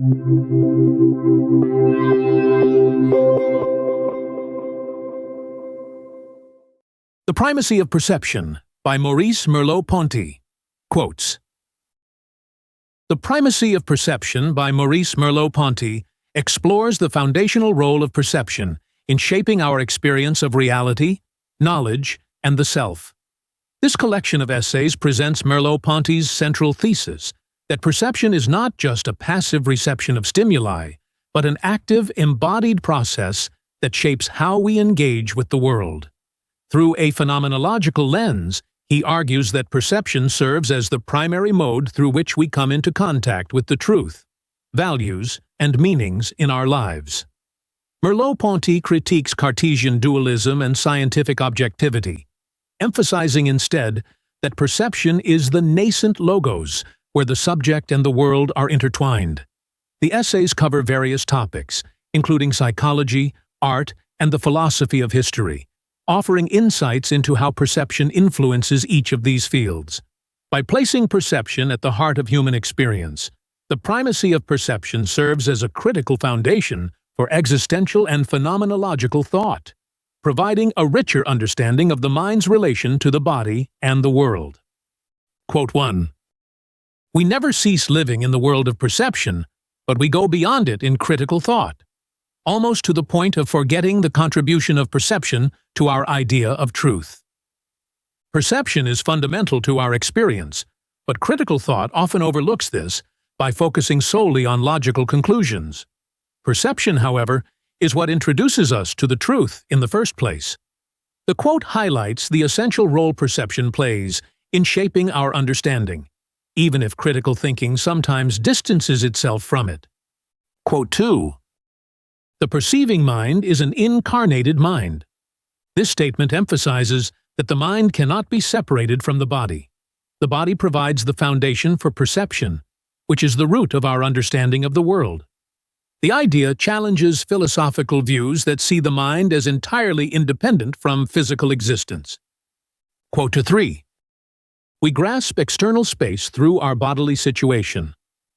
The Primacy of Perception by Maurice Merleau-Ponty. Quotes: The Primacy of Perception by Maurice Merleau-Ponty explores the foundational role of perception in shaping our experience of reality, knowledge, and the self. This collection of essays presents Merleau-Ponty's central thesis that perception is not just a passive reception of stimuli, but an active, embodied process that shapes how we engage with the world. Through a phenomenological lens, he argues that perception serves as the primary mode through which we come into contact with the truth, values, and meanings in our lives. Merleau-Ponty critiques Cartesian dualism and scientific objectivity, emphasizing instead that perception is the nascent logos where the subject and the world are intertwined. The essays cover various topics, including psychology, art, and the philosophy of history, offering insights into how perception influences each of these fields. By placing perception at the heart of human experience, the primacy of perception serves as a critical foundation for existential and phenomenological thought, providing a richer understanding of the mind's relation to the body and the world. Quote 1. We never cease living in the world of perception, but we go beyond it in critical thought, almost to the point of forgetting the contribution of perception to our idea of truth. Perception is fundamental to our experience, but critical thought often overlooks this by focusing solely on logical conclusions. Perception, however, is what introduces us to the truth in the first place. The quote highlights the essential role perception plays in shaping our understanding, even if critical thinking sometimes distances itself from it. Quote 2. The perceiving mind is an incarnated mind. This statement emphasizes that the mind cannot be separated from the body. The body provides the foundation for perception, which is the root of our understanding of the world. The idea challenges philosophical views that see the mind as entirely independent from physical existence. Quote 3. We grasp external space through our bodily situation.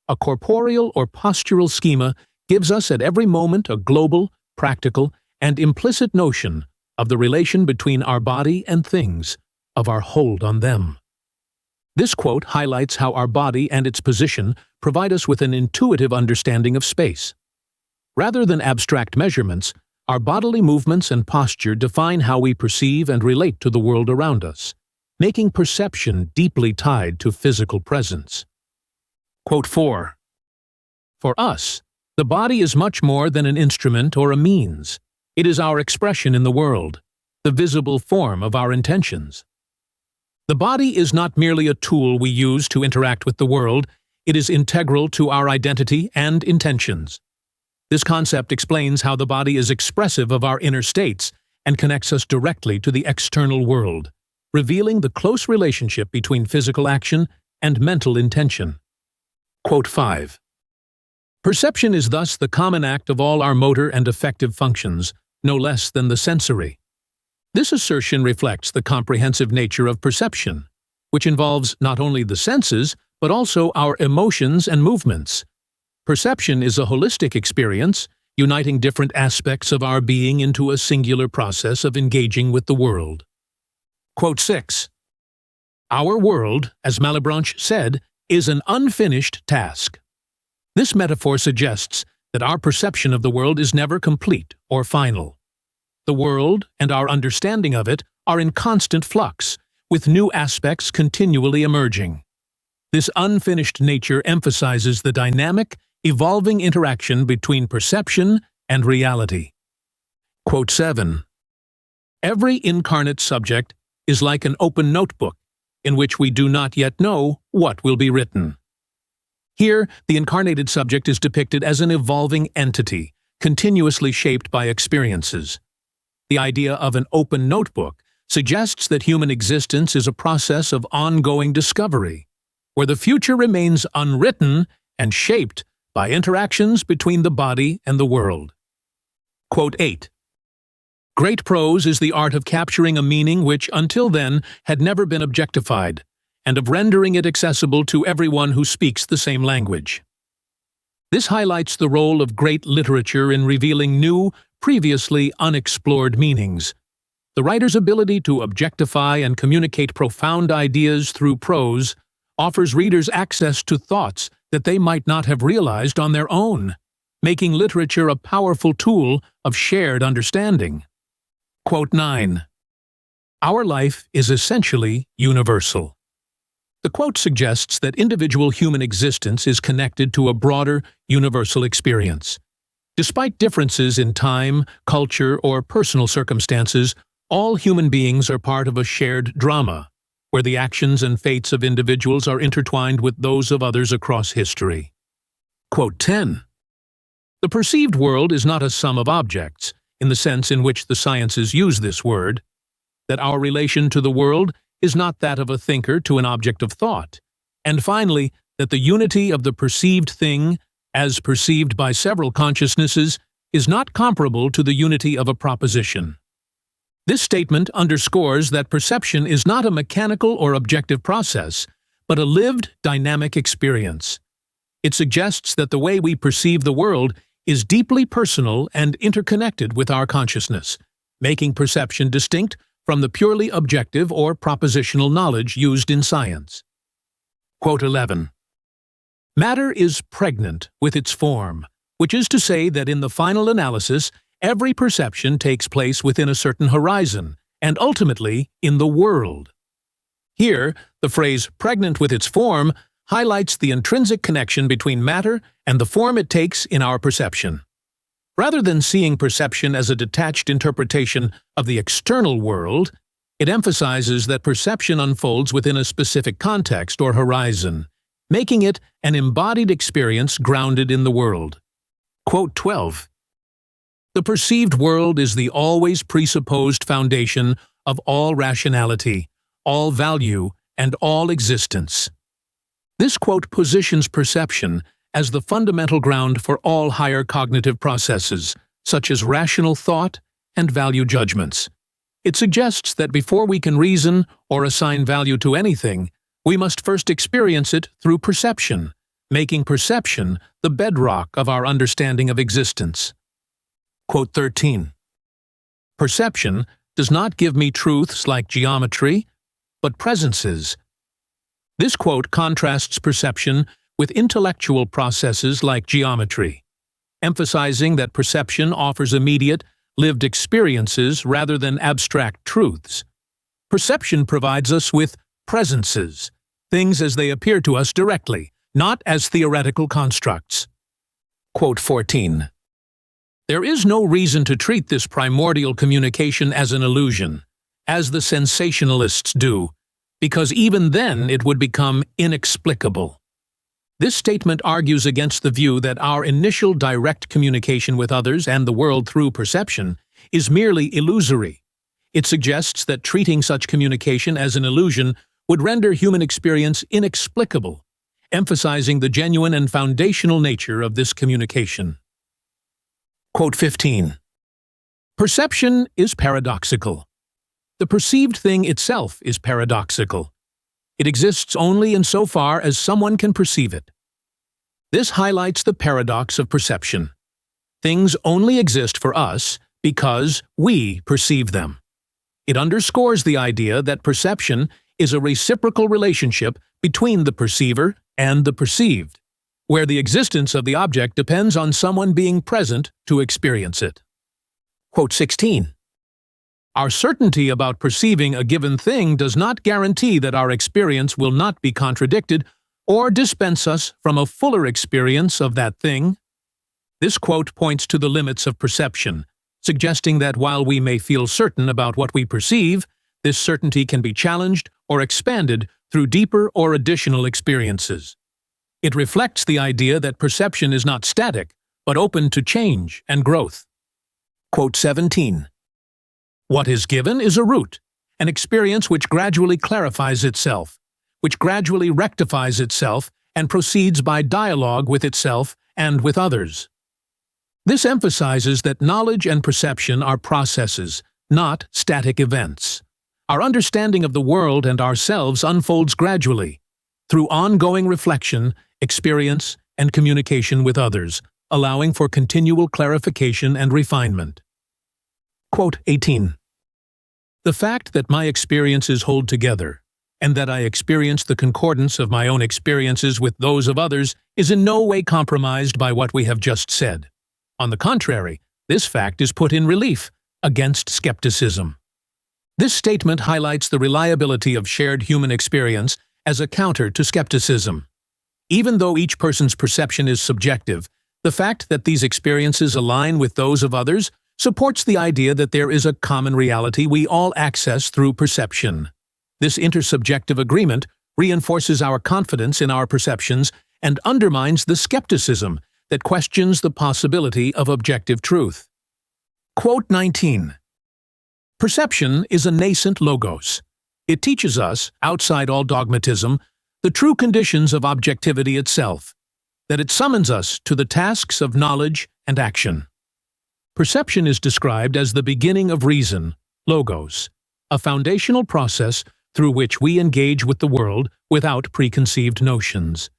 A corporeal or postural schema gives us at every moment a global, practical, and implicit notion of the relation between our body and things, of our hold on them. This quote highlights how our body and its position provide us with an intuitive understanding of space. Rather than abstract measurements, our bodily movements and posture define how we perceive and relate to the world around us, making perception deeply tied to physical presence. Quote 4. For us, the body is much more than an instrument or a means. It is our expression in the world, the visible form of our intentions. The body is not merely a tool we use to interact with the world, it is integral to our identity and intentions. This concept explains how the body is expressive of our inner states and connects us directly to the external world, revealing the close relationship between physical action and mental intention. Quote 5. Perception is thus the common act of all our motor and affective functions, no less than the sensory. This assertion reflects the comprehensive nature of perception, which involves not only the senses, but also our emotions and movements. Perception is a holistic experience, uniting different aspects of our being into a singular process of engaging with the world. Quote 6. Our world, as Malebranche said, is an unfinished task. This metaphor suggests that our perception of the world is never complete or final. The world and our understanding of it are in constant flux, with new aspects continually emerging. This unfinished nature emphasizes the dynamic, evolving interaction between perception and reality. Quote 7. Every incarnate subject is like an open notebook, in which we do not yet know what will be written. Here, the incarnated subject is depicted as an evolving entity, continuously shaped by experiences. The idea of an open notebook suggests that human existence is a process of ongoing discovery, where the future remains unwritten and shaped by interactions between the body and the world. Quote 8. Great prose is the art of capturing a meaning which, until then, had never been objectified, and of rendering it accessible to everyone who speaks the same language. This highlights the role of great literature in revealing new, previously unexplored meanings. The writer's ability to objectify and communicate profound ideas through prose offers readers access to thoughts that they might not have realized on their own, making literature a powerful tool of shared understanding. Quote 9. Our life is essentially universal. The quote suggests that individual human existence is connected to a broader, universal experience. Despite differences in time, culture, or personal circumstances, all human beings are part of a shared drama, where the actions and fates of individuals are intertwined with those of others across history. Quote 10. The perceived world is not a sum of objects, in the sense in which the sciences use this word, that our relation to the world is not that of a thinker to an object of thought, and finally, that the unity of the perceived thing, as perceived by several consciousnesses, is not comparable to the unity of a proposition. This statement underscores that perception is not a mechanical or objective process, but a lived, dynamic experience. It suggests that the way we perceive the world is deeply personal and interconnected with our consciousness, making perception distinct from the purely objective or propositional knowledge used in science. Quote 11. Matter is pregnant with its form, which is to say that in the final analysis, every perception takes place within a certain horizon, and ultimately in the world. Here, the phrase pregnant with its form highlights the intrinsic connection between matter and the form it takes in our perception. Rather than seeing perception as a detached interpretation of the external world, it emphasizes that perception unfolds within a specific context or horizon, making it an embodied experience grounded in the world. Quote 12. The perceived world is the always presupposed foundation of all rationality, all value, and all existence. This quote positions perception as the fundamental ground for all higher cognitive processes, such as rational thought and value judgments. It suggests that before we can reason or assign value to anything, we must first experience it through perception, making perception the bedrock of our understanding of existence. Quote 13. Perception does not give me truths like geometry, but presences. This quote contrasts perception with intellectual processes like geometry, emphasizing that perception offers immediate, lived experiences rather than abstract truths. Perception provides us with presences, things as they appear to us directly, not as theoretical constructs. Quote 14. There is no reason to treat this primordial communication as an illusion, as the sensationalists do, because even then it would become inexplicable. This statement argues against the view that our initial direct communication with others and the world through perception is merely illusory. It suggests that treating such communication as an illusion would render human experience inexplicable, emphasizing the genuine and foundational nature of this communication. Quote 15. Perception is paradoxical. The perceived thing itself is paradoxical. It exists only insofar as someone can perceive it. This highlights the paradox of perception. Things only exist for us because we perceive them. It underscores the idea that perception is a reciprocal relationship between the perceiver and the perceived, where the existence of the object depends on someone being present to experience it. Quote 16. Our certainty about perceiving a given thing does not guarantee that our experience will not be contradicted or dispense us from a fuller experience of that thing. This quote points to the limits of perception, suggesting that while we may feel certain about what we perceive, this certainty can be challenged or expanded through deeper or additional experiences. It reflects the idea that perception is not static, but open to change and growth. Quote 17. What is given is a root, an experience which gradually clarifies itself, which gradually rectifies itself and proceeds by dialogue with itself and with others. This emphasizes that knowledge and perception are processes, not static events. Our understanding of the world and ourselves unfolds gradually, through ongoing reflection, experience, and communication with others, allowing for continual clarification and refinement. Quote 18. The fact that my experiences hold together, and that I experience the concordance of my own experiences with those of others, is in no way compromised by what we have just said. On the contrary, this fact is put in relief against skepticism. This statement highlights the reliability of shared human experience as a counter to skepticism. Even though each person's perception is subjective, the fact that these experiences align with those of others supports the idea that there is a common reality we all access through perception. This intersubjective agreement reinforces our confidence in our perceptions and undermines the skepticism that questions the possibility of objective truth. Quote 19. Perception is a nascent logos. It teaches us, outside all dogmatism, the true conditions of objectivity itself, that it summons us to the tasks of knowledge and action. Perception is described as the beginning of reason, logos, a foundational process through which we engage with the world without preconceived notions.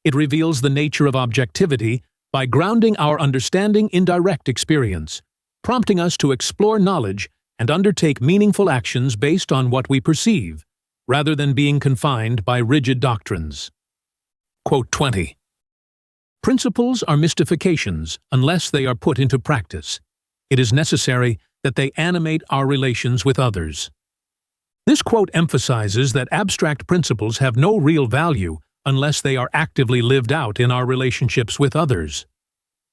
It reveals the nature of objectivity by grounding our understanding in direct experience, prompting us to explore knowledge and undertake meaningful actions based on what we perceive, rather than being confined by rigid doctrines. Quote 20. Principles are mystifications unless they are put into practice. It is necessary that they animate our relations with others. This quote emphasizes that abstract principles have no real value unless they are actively lived out in our relationships with others.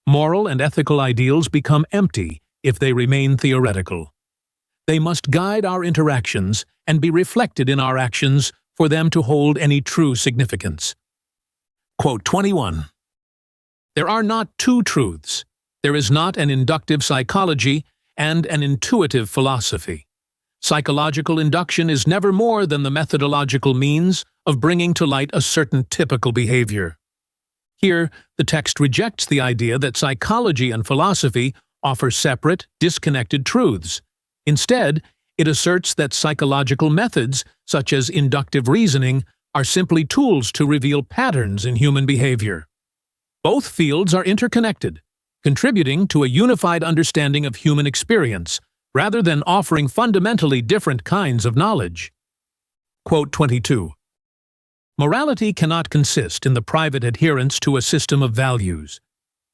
Moral and ethical ideals become empty if they remain theoretical. They must guide our interactions and be reflected in our actions for them to hold any true significance. Quote 21. There are not two truths. There is not an inductive psychology and an intuitive philosophy. Psychological induction is never more than the methodological means of bringing to light a certain typical behavior. Here, the text rejects the idea that psychology and philosophy offer separate, disconnected truths. Instead, it asserts that psychological methods, such as inductive reasoning, are simply tools to reveal patterns in human behavior. Both fields are interconnected, contributing to a unified understanding of human experience, rather than offering fundamentally different kinds of knowledge. Quote 22. Morality cannot consist in the private adherence to a system of values.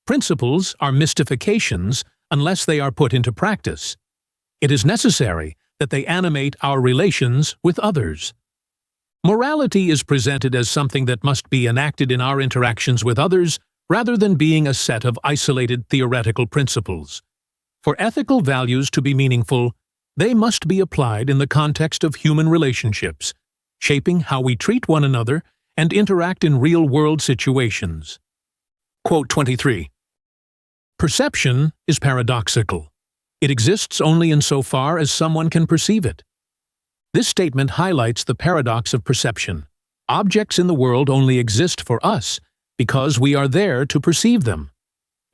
Principles are mystifications unless they are put into practice. It is necessary that they animate our relations with others. Morality is presented as something that must be enacted in our interactions with others rather than being a set of isolated theoretical principles. For ethical values to be meaningful, they must be applied in the context of human relationships, shaping how we treat one another and interact in real-world situations. Quote 23. Perception is paradoxical. It exists only insofar as someone can perceive it. This statement highlights the paradox of perception. Objects in the world only exist for us because we are there to perceive them.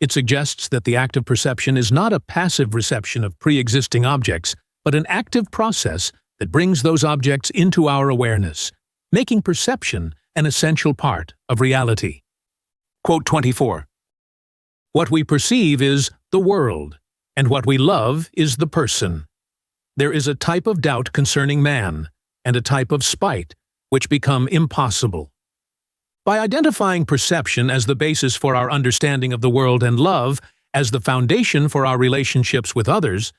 It suggests that the act of perception is not a passive reception of pre-existing objects, but an active process that brings those objects into our awareness, making perception an essential part of reality. Quote 24. What we perceive is the world, and what we love is the person. There is a type of doubt concerning man, and a type of spite, which become impossible. By identifying perception as the basis for our understanding of the world and love as the foundation for our relationships with others,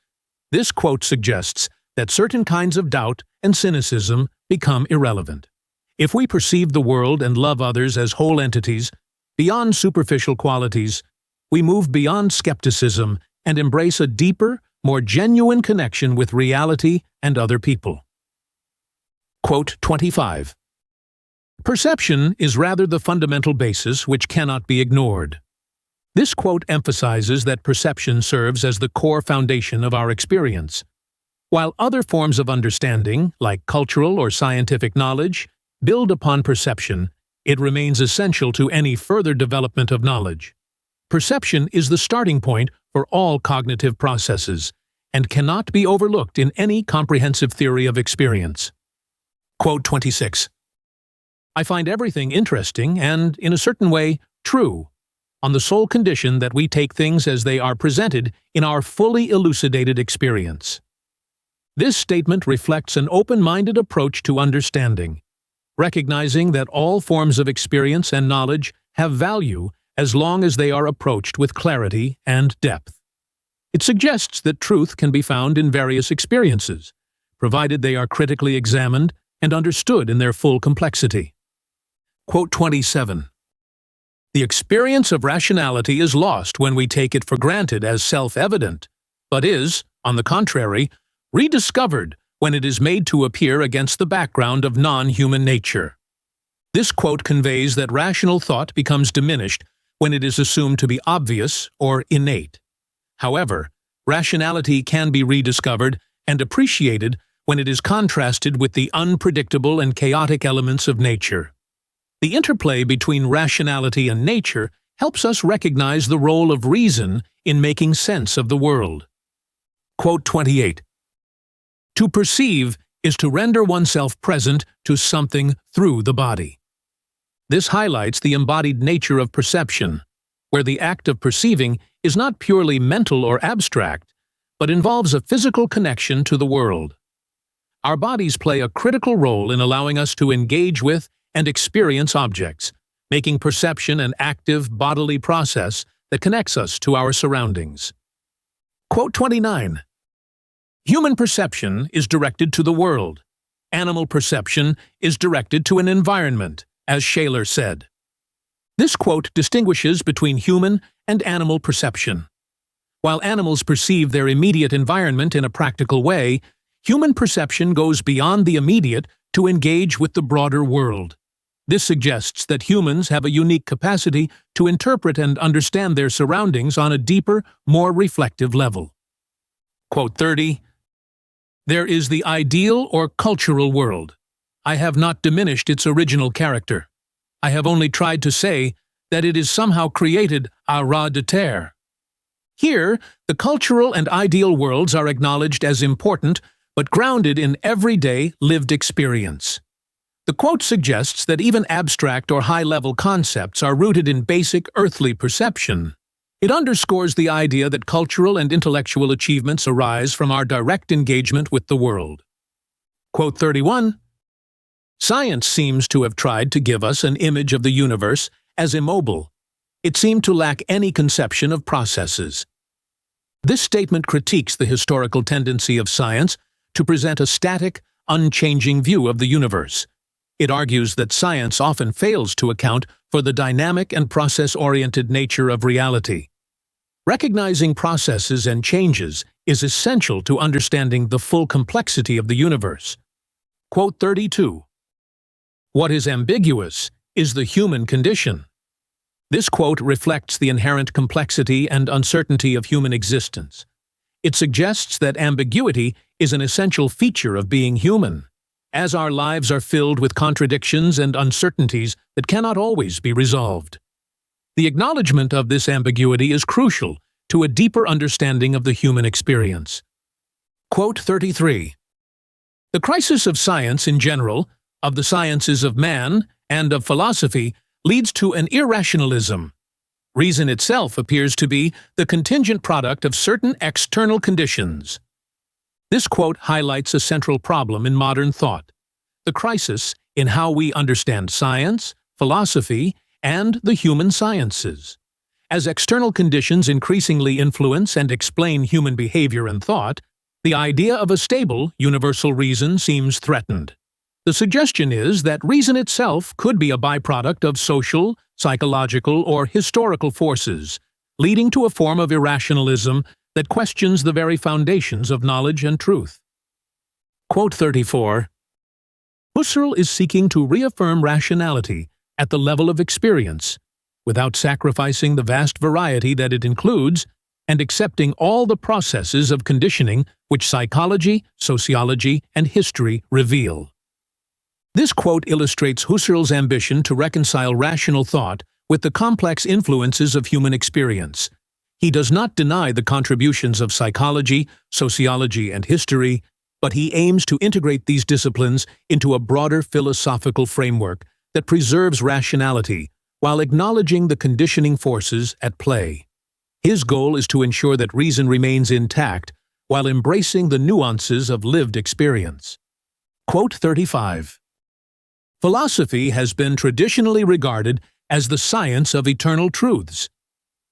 this quote suggests that certain kinds of doubt and cynicism become irrelevant. If we perceive the world and love others as whole entities, beyond superficial qualities, we move beyond skepticism and embrace a deeper, more genuine connection with reality and other people. Quote 25. Perception is rather the fundamental basis which cannot be ignored. This quote emphasizes that perception serves as the core foundation of our experience. While other forms of understanding, like cultural or scientific knowledge, build upon perception, it remains essential to any further development of knowledge. Perception is the starting point for all cognitive processes and cannot be overlooked in any comprehensive theory of experience. Quote 26. I find everything interesting and, in a certain way, true, on the sole condition that we take things as they are presented in our fully elucidated experience. This statement reflects an open-minded approach to understanding, recognizing that all forms of experience and knowledge have value as long as they are approached with clarity and depth. It suggests that truth can be found in various experiences, provided they are critically examined and understood in their full complexity. Quote 27. The experience of rationality is lost when we take it for granted as self-evident, but is, on the contrary, rediscovered when it is made to appear against the background of non-human nature. This quote conveys that rational thought becomes diminished when it is assumed to be obvious or innate. However, rationality can be rediscovered and appreciated when it is contrasted with the unpredictable and chaotic elements of nature. The interplay between rationality and nature helps us recognize the role of reason in making sense of the world. Quote 28. To perceive is to render oneself present to something through the body. This highlights the embodied nature of perception, where the act of perceiving is not purely mental or abstract, but involves a physical connection to the world. Our bodies play a critical role in allowing us to engage with and experience objects, making perception an active bodily process that connects us to our surroundings. Quote 29. Human perception is directed to the world. Animal perception is directed to an environment, as Shaler said. This quote distinguishes between human and animal perception. While animals perceive their immediate environment in a practical way, human perception goes beyond the immediate to engage with the broader world. This suggests that humans have a unique capacity to interpret and understand their surroundings on a deeper, more reflective level. Quote 30. There is the ideal or cultural world. I have not diminished its original character. I have only tried to say that it is somehow created à ras de terre. Here, the cultural and ideal worlds are acknowledged as important but grounded in everyday lived experience. The quote suggests that even abstract or high-level concepts are rooted in basic earthly perception. It underscores the idea that cultural and intellectual achievements arise from our direct engagement with the world. Quote 31. Science seems to have tried to give us an image of the universe as immobile. It seemed to lack any conception of processes. This statement critiques the historical tendency of science to present a static, unchanging view of the universe. It argues that science often fails to account for the dynamic and process-oriented nature of reality. Recognizing processes and changes is essential to understanding the full complexity of the universe. Quote 32. What is ambiguous is the human condition. This quote reflects the inherent complexity and uncertainty of human existence. It suggests that ambiguity is an essential feature of being human, as our lives are filled with contradictions and uncertainties that cannot always be resolved. The acknowledgement of this ambiguity is crucial to a deeper understanding of the human experience. Quote 33. The crisis of science in general, of the sciences of man, and of philosophy leads to an irrationalism. Reason itself appears to be the contingent product of certain external conditions. This quote highlights a central problem in modern thought: the crisis in how we understand science, philosophy, and the human sciences. As external conditions increasingly influence and explain human behavior and thought, the idea of a stable, universal reason seems threatened. The suggestion is that reason itself could be a byproduct of social, psychological, or historical forces, leading to a form of irrationalism that questions the very foundations of knowledge and truth. Quote 34. Husserl is seeking to reaffirm rationality at the level of experience, without sacrificing the vast variety that it includes, and accepting all the processes of conditioning which psychology, sociology, and history reveal. This quote illustrates Husserl's ambition to reconcile rational thought with the complex influences of human experience. He does not deny the contributions of psychology, sociology, and history, but he aims to integrate these disciplines into a broader philosophical framework that preserves rationality while acknowledging the conditioning forces at play. His goal is to ensure that reason remains intact while embracing the nuances of lived experience. Quote 35. Philosophy has been traditionally regarded as the science of eternal truths.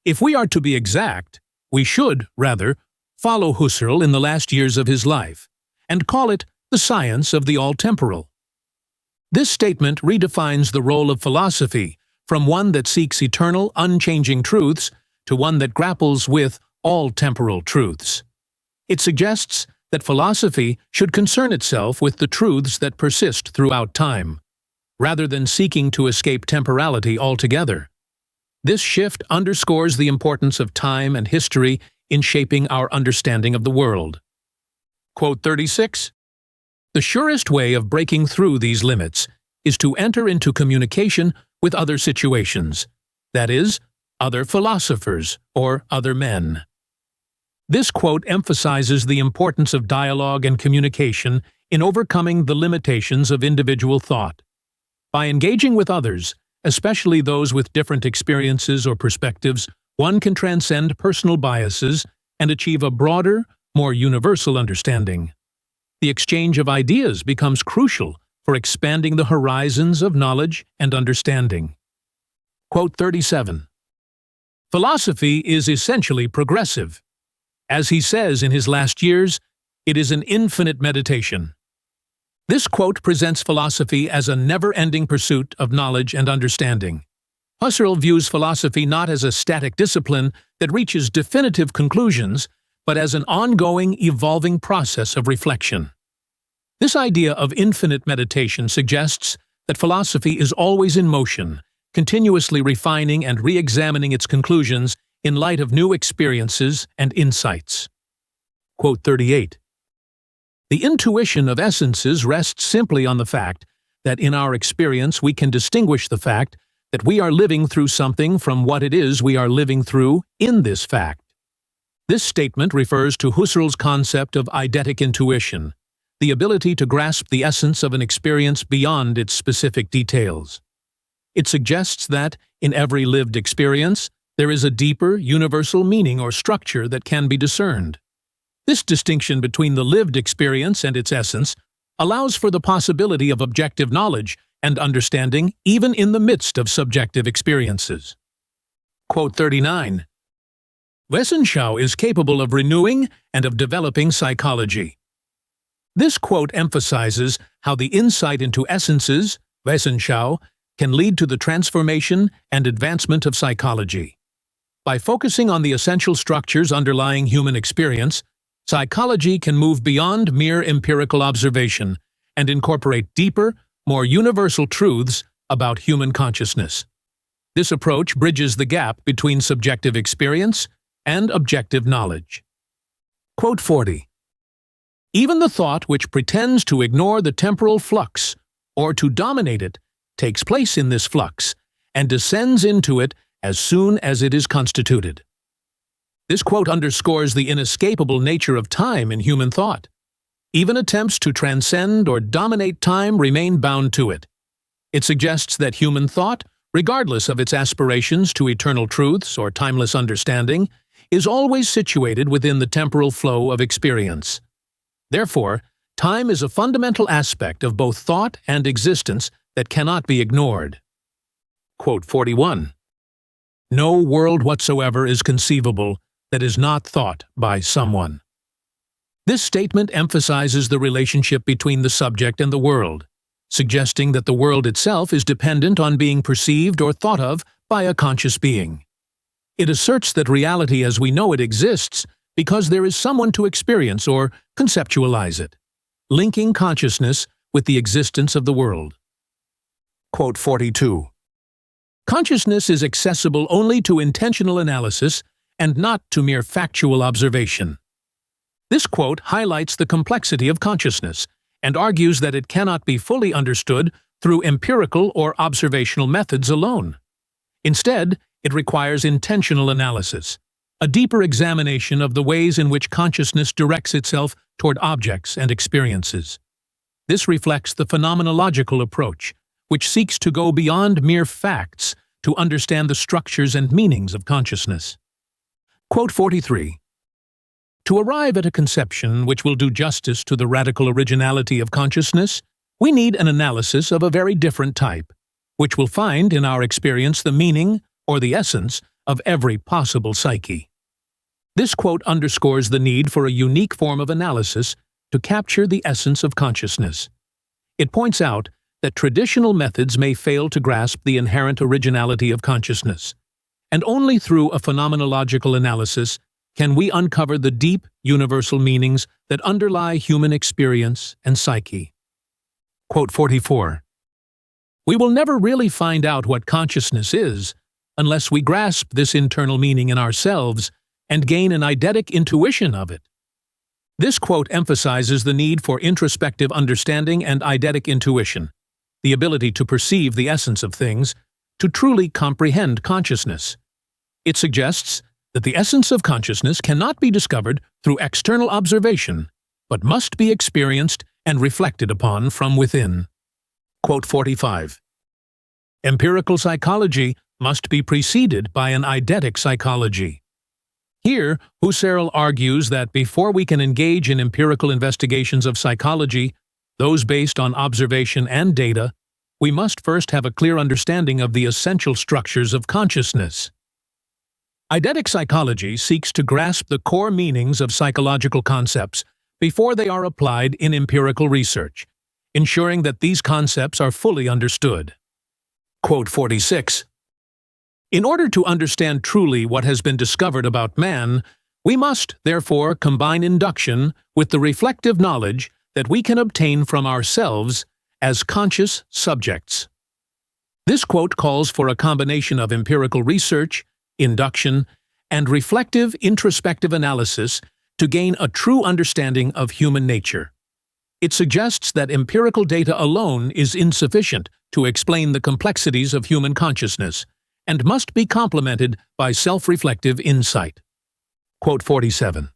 If we are to be exact, we should, rather, follow Husserl in the last years of his life and call it the science of the all-temporal. This statement redefines the role of philosophy from one that seeks eternal, unchanging truths to one that grapples with all-temporal truths. It suggests that philosophy should concern itself with the truths that persist throughout time, rather than seeking to escape temporality altogether. This shift underscores the importance of time and history in shaping our understanding of the world. Quote 36. The surest way of breaking through these limits is to enter into communication with other situations, that is, other philosophers or other men. This quote emphasizes the importance of dialogue and communication in overcoming the limitations of individual thought. By engaging with others, especially those with different experiences or perspectives, one can transcend personal biases and achieve a broader, more universal understanding. The exchange of ideas becomes crucial for expanding the horizons of knowledge and understanding. Quote 37. Philosophy is essentially progressive. As he says in his last years, it is an infinite meditation. This quote presents philosophy as a never-ending pursuit of knowledge and understanding. Husserl views philosophy not as a static discipline that reaches definitive conclusions, but as an ongoing, evolving process of reflection. This idea of infinite meditation suggests that philosophy is always in motion, continuously refining and re-examining its conclusions in light of new experiences and insights. Quote 38. The intuition of essences rests simply on the fact that in our experience we can distinguish the fact that we are living through something from what it is we are living through in this fact. This statement refers to Husserl's concept of eidetic intuition, the ability to grasp the essence of an experience beyond its specific details. It suggests that, in every lived experience, there is a deeper, universal meaning or structure that can be discerned. This distinction between the lived experience and its essence allows for the possibility of objective knowledge and understanding even in the midst of subjective experiences. Quote 39. Wessenschau is capable of renewing and of developing psychology. This quote emphasizes how the insight into essences, Wessenschau, can lead to the transformation and advancement of psychology. By focusing on the essential structures underlying human experience, psychology can move beyond mere empirical observation and incorporate deeper, more universal truths about human consciousness. This approach bridges the gap between subjective experience and objective knowledge. Quote 40. Even the thought which pretends to ignore the temporal flux or to dominate it takes place in this flux and descends into it as soon as it is constituted. This quote underscores the inescapable nature of time in human thought. Even attempts to transcend or dominate time remain bound to it. It suggests that human thought, regardless of its aspirations to eternal truths or timeless understanding, is always situated within the temporal flow of experience. Therefore, time is a fundamental aspect of both thought and existence that cannot be ignored. Quote 41. No world whatsoever is conceivable that is not thought by someone. This statement emphasizes the relationship between the subject and the world, suggesting that the world itself is dependent on being perceived or thought of by a conscious being. It asserts that reality as we know it exists because there is someone to experience or conceptualize it, linking consciousness with the existence of the world. Quote 42. Consciousness is accessible only to intentional analysis and not to mere factual observation. This quote highlights the complexity of consciousness and argues that it cannot be fully understood through empirical or observational methods alone. Instead, it requires intentional analysis, a deeper examination of the ways in which consciousness directs itself toward objects and experiences. This reflects the phenomenological approach, which seeks to go beyond mere facts to understand the structures and meanings of consciousness. Quote 43. To arrive at a conception which will do justice to the radical originality of consciousness, we need an analysis of a very different type, which will find in our experience the meaning or the essence of every possible psyche. This quote underscores the need for a unique form of analysis to capture the essence of consciousness. It points out that traditional methods may fail to grasp the inherent originality of consciousness, and only through a phenomenological analysis can we uncover the deep, universal meanings that underlie human experience and psyche. Quote 44. We will never really find out what consciousness is unless we grasp this internal meaning in ourselves and gain an eidetic intuition of it. This quote emphasizes the need for introspective understanding and eidetic intuition, the ability to perceive the essence of things, to truly comprehend consciousness. It suggests that the essence of consciousness cannot be discovered through external observation, but must be experienced and reflected upon from within. Quote 45. Empirical psychology must be preceded by an eidetic psychology. Here, Husserl argues that before we can engage in empirical investigations of psychology, those based on observation and data, we must first have a clear understanding of the essential structures of consciousness. Eidetic psychology seeks to grasp the core meanings of psychological concepts before they are applied in empirical research, ensuring that these concepts are fully understood. Quote 46. In order to understand truly what has been discovered about man, we must, therefore, combine induction with the reflective knowledge that we can obtain from ourselves as conscious subjects. This quote calls for a combination of empirical research, induction, and reflective introspective analysis to gain a true understanding of human nature. It suggests that empirical data alone is insufficient to explain the complexities of human consciousness, and must be complemented by self-reflective insight. Quote 47.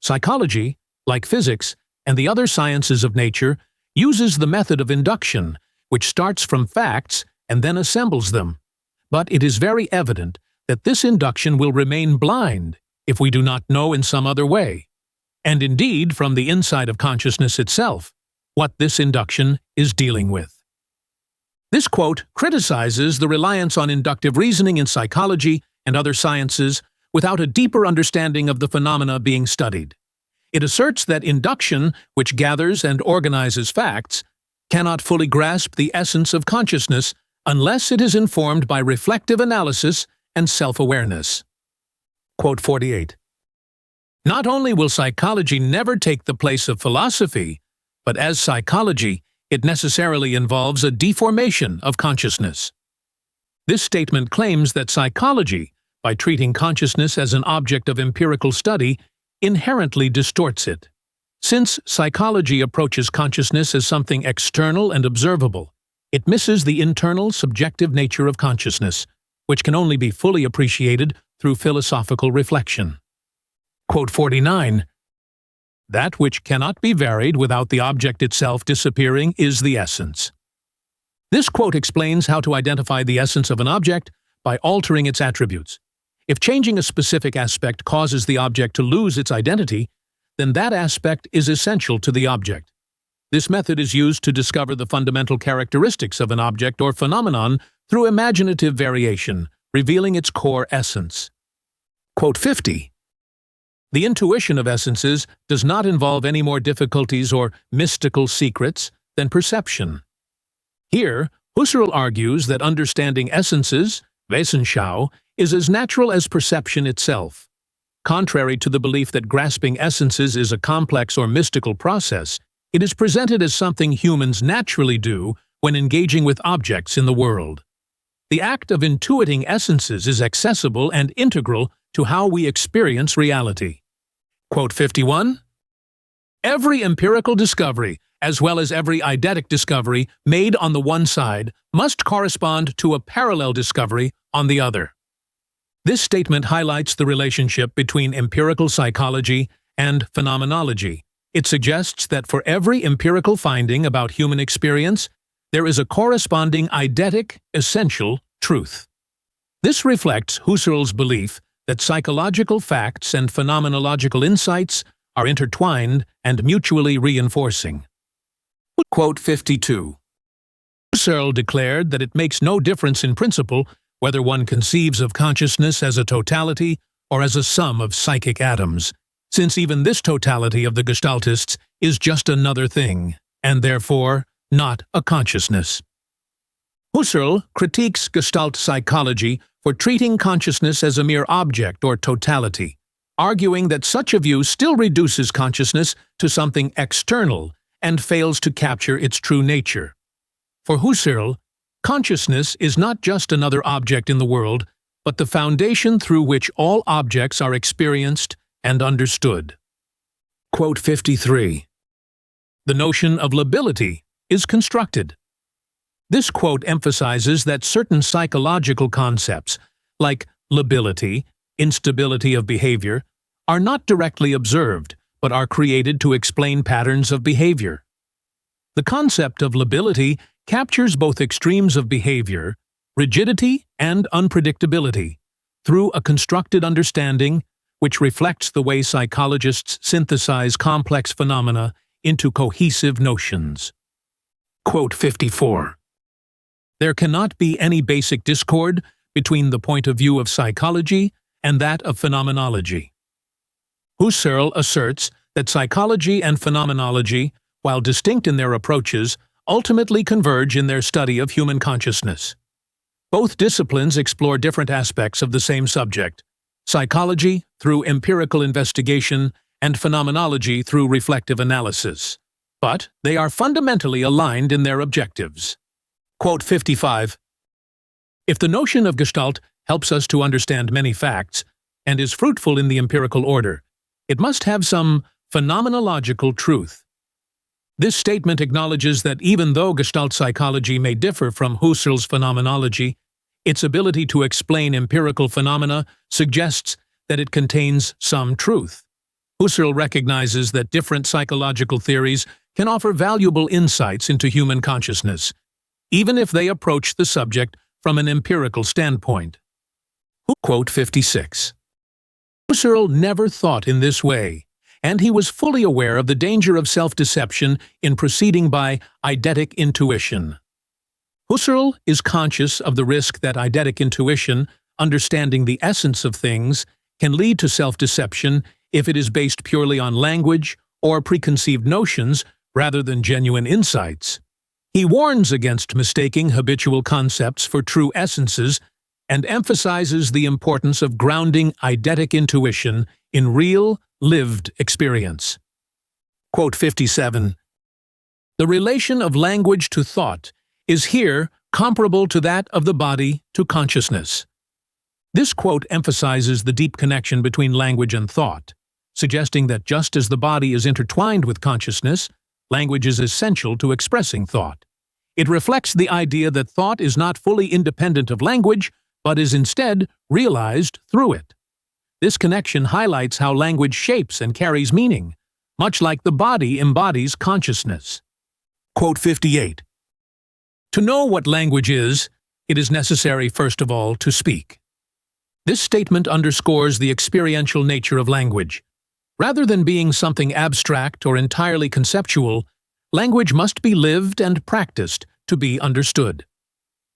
Psychology, like physics and the other sciences of nature, uses the method of induction, which starts from facts and then assembles them. But it is very evident that this induction will remain blind if we do not know in some other way, and indeed from the inside of consciousness itself, what this induction is dealing with. This quote criticizes the reliance on inductive reasoning in psychology and other sciences without a deeper understanding of the phenomena being studied. It asserts that induction, which gathers and organizes facts, cannot fully grasp the essence of consciousness unless it is informed by reflective analysis and self-awareness. Quote 48. Not only will psychology never take the place of philosophy, but as psychology, it necessarily involves a deformation of consciousness. This statement claims that psychology, by treating consciousness as an object of empirical study, inherently distorts it. Since psychology approaches consciousness as something external and observable, it misses the internal, subjective nature of consciousness, which can only be fully appreciated through philosophical reflection. Quote 49. That which cannot be varied without the object itself disappearing is the essence. This quote explains how to identify the essence of an object by altering its attributes. If changing a specific aspect causes the object to lose its identity, then that aspect is essential to the object. This method is used to discover the fundamental characteristics of an object or phenomenon through imaginative variation, revealing its core essence. Quote 50. The intuition of essences does not involve any more difficulties or mystical secrets than perception. Here, Husserl argues that understanding essences, Wesenschau, is as natural as perception itself. Contrary to the belief that grasping essences is a complex or mystical process, it is presented as something humans naturally do when engaging with objects in the world. The act of intuiting essences is accessible and integral to how we experience reality. Quote 51. Every empirical discovery, as well as every eidetic discovery made on the one side, must correspond to a parallel discovery on the other. This statement highlights the relationship between empirical psychology and phenomenology. It suggests that for every empirical finding about human experience, there is a corresponding eidetic, essential truth. This reflects Husserl's belief that psychological facts and phenomenological insights are intertwined and mutually reinforcing. Quote 52. Husserl declared that it makes no difference in principle whether one conceives of consciousness as a totality or as a sum of psychic atoms, since even this totality of the Gestaltists is just another thing, and therefore not a consciousness. Husserl critiques Gestalt psychology for treating consciousness as a mere object or totality, arguing that such a view still reduces consciousness to something external and fails to capture its true nature. For Husserl, consciousness is not just another object in the world, but the foundation through which all objects are experienced and understood. Quote 53. The notion of lability is constructed. This quote emphasizes that certain psychological concepts, like lability, instability of behavior, are not directly observed, but are created to explain patterns of behavior. The concept of lability captures both extremes of behavior, rigidity and unpredictability, through a constructed understanding which reflects the way psychologists synthesize complex phenomena into cohesive notions. Quote 54. There cannot be any basic discord between the point of view of psychology and that of phenomenology. Husserl asserts that psychology and phenomenology, while distinct in their approaches, ultimately converge in their study of human consciousness. Both disciplines explore different aspects of the same subject: psychology through empirical investigation and phenomenology through reflective analysis. But they are fundamentally aligned in their objectives. Quote 55. If the notion of Gestalt helps us to understand many facts and is fruitful in the empirical order, it must have some phenomenological truth. This statement acknowledges that even though Gestalt psychology may differ from Husserl's phenomenology, its ability to explain empirical phenomena suggests that it contains some truth. Husserl recognizes that different psychological theories can offer valuable insights into human consciousness, even if they approach the subject from an empirical standpoint. Quote 56. Husserl never thought in this way, and he was fully aware of the danger of self-deception in proceeding by eidetic intuition. Husserl is conscious of the risk that eidetic intuition, understanding the essence of things, can lead to self-deception if it is based purely on language or preconceived notions rather than genuine insights. He warns against mistaking habitual concepts for true essences and emphasizes the importance of grounding eidetic intuition in real, lived experience. Quote 57. The relation of language to thought is here comparable to that of the body to consciousness. This quote emphasizes the deep connection between language and thought, suggesting that just as the body is intertwined with consciousness, language is essential to expressing thought. It reflects the idea that thought is not fully independent of language, but is instead realized through it. This connection highlights how language shapes and carries meaning, much like the body embodies consciousness. Quote 58. To know what language is, it is necessary first of all to speak. This statement underscores the experiential nature of language. Rather than being something abstract or entirely conceptual, language must be lived and practiced to be understood.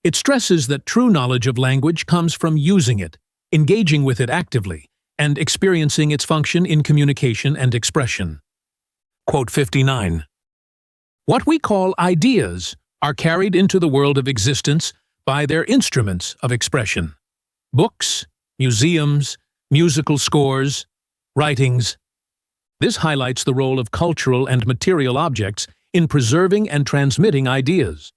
It stresses that true knowledge of language comes from using it, engaging with it actively, and experiencing its function in communication and expression. Quote 59. What we call ideas are carried into the world of existence by their instruments of expression: books, museums, musical scores, writings. This highlights the role of cultural and material objects in preserving and transmitting ideas.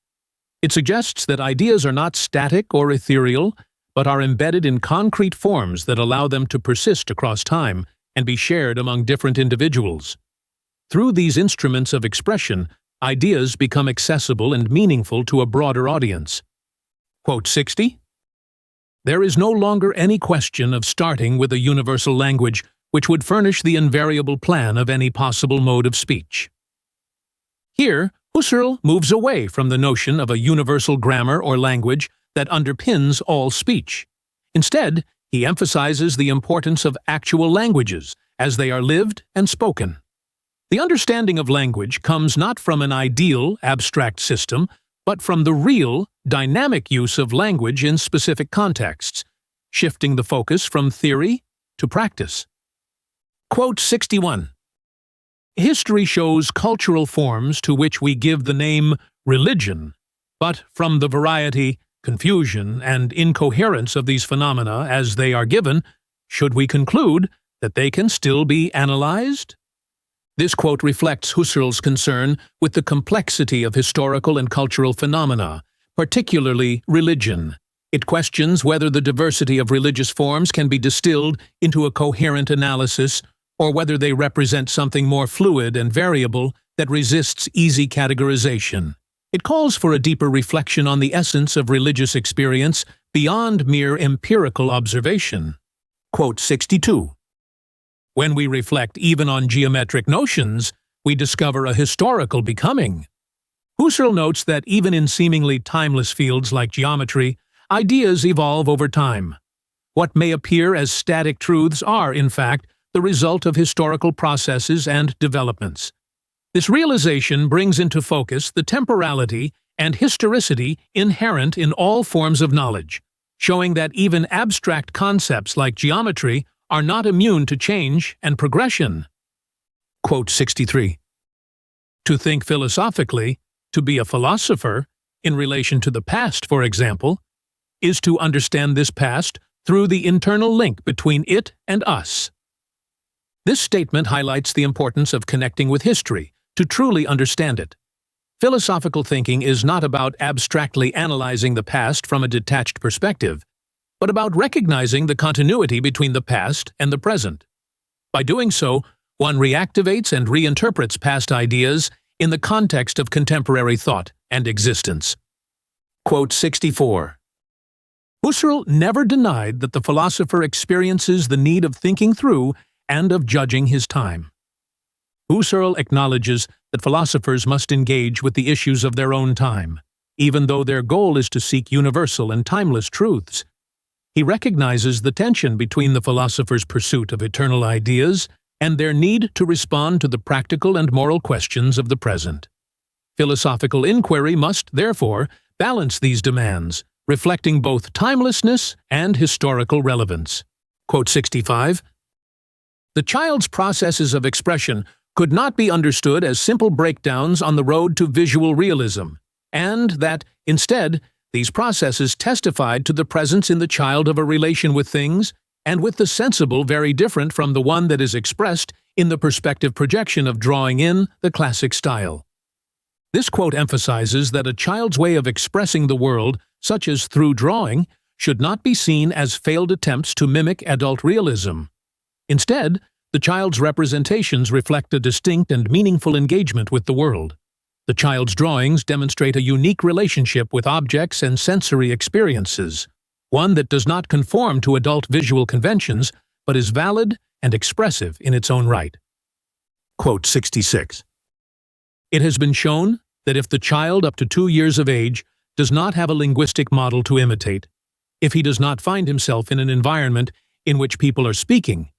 It suggests that ideas are not static or ethereal, but are embedded in concrete forms that allow them to persist across time and be shared among different individuals. Through these instruments of expression, ideas become accessible and meaningful to a broader audience. Quote 60. There is no longer any question of starting with a universal language which would furnish the invariable plan of any possible mode of speech. Here, Husserl moves away from the notion of a universal grammar or language that underpins all speech. Instead, he emphasizes the importance of actual languages as they are lived and spoken. The understanding of language comes not from an ideal, abstract system, but from the real, dynamic use of language in specific contexts, shifting the focus from theory to practice. Quote 61. History shows cultural forms to which we give the name religion, but from the variety, confusion, and incoherence of these phenomena as they are given, should we conclude that they can still be analyzed? This quote reflects Husserl's concern with the complexity of historical and cultural phenomena, particularly religion. It questions whether the diversity of religious forms can be distilled into a coherent analysis, or whether they represent something more fluid and variable that resists easy categorization. It calls for a deeper reflection on the essence of religious experience beyond mere empirical observation. Quote 62. When we reflect even on geometric notions, we discover a historical becoming. Husserl notes that even in seemingly timeless fields like geometry, ideas evolve over time. What may appear as static truths are, in fact, the result of historical processes and developments. This realization brings into focus the temporality and historicity inherent in all forms of knowledge, showing that even abstract concepts like geometry are not immune to change and progression. Quote 63. To think philosophically, to be a philosopher, in relation to the past, for example, is to understand this past through the internal link between it and us. This statement highlights the importance of connecting with history to truly understand it. Philosophical thinking is not about abstractly analyzing the past from a detached perspective, but about recognizing the continuity between the past and the present. By doing so, one reactivates and reinterprets past ideas in the context of contemporary thought and existence. Quote 64. Husserl never denied that the philosopher experiences the need of thinking through and of judging his time. Husserl acknowledges that philosophers must engage with the issues of their own time, even though their goal is to seek universal and timeless truths. He recognizes the tension between the philosopher's pursuit of eternal ideas and their need to respond to the practical and moral questions of the present. Philosophical inquiry must, therefore, balance these demands, reflecting both timelessness and historical relevance. Quote 65. The child's processes of expression could not be understood as simple breakdowns on the road to visual realism, and that, instead, these processes testified to the presence in the child of a relation with things, and with the sensible very different from the one that is expressed in the perspective projection of drawing in the classic style. This quote emphasizes that a child's way of expressing the world, such as through drawing, should not be seen as failed attempts to mimic adult realism. Instead, the child's representations reflect a distinct and meaningful engagement with the world. The child's drawings demonstrate a unique relationship with objects and sensory experiences, one that does not conform to adult visual conventions, but is valid and expressive in its own right. Quote 66. It has been shown that if the child up to 2 years of age does not have a linguistic model to imitate, if he does not find himself in an environment in which people are speaking,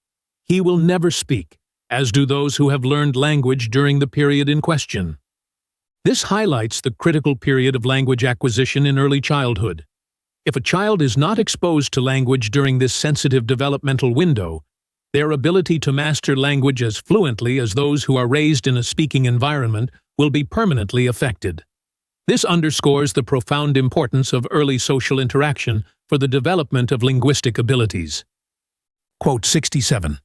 he will never speak, as do those who have learned language during the period in question. This highlights the critical period of language acquisition in early childhood. If a child is not exposed to language during this sensitive developmental window, their ability to master language as fluently as those who are raised in a speaking environment will be permanently affected. This underscores the profound importance of early social interaction for the development of linguistic abilities. Quote 67.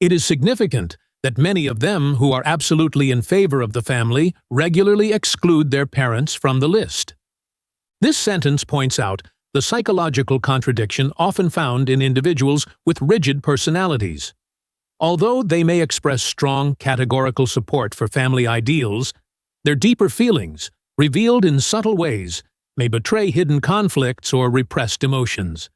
It is significant that many of them who are absolutely in favor of the family regularly exclude their parents from the list. This sentence points out the psychological contradiction often found in individuals with rigid personalities. Although they may express strong categorical support for family ideals, their deeper feelings, revealed in subtle ways, may betray hidden conflicts or repressed emotions.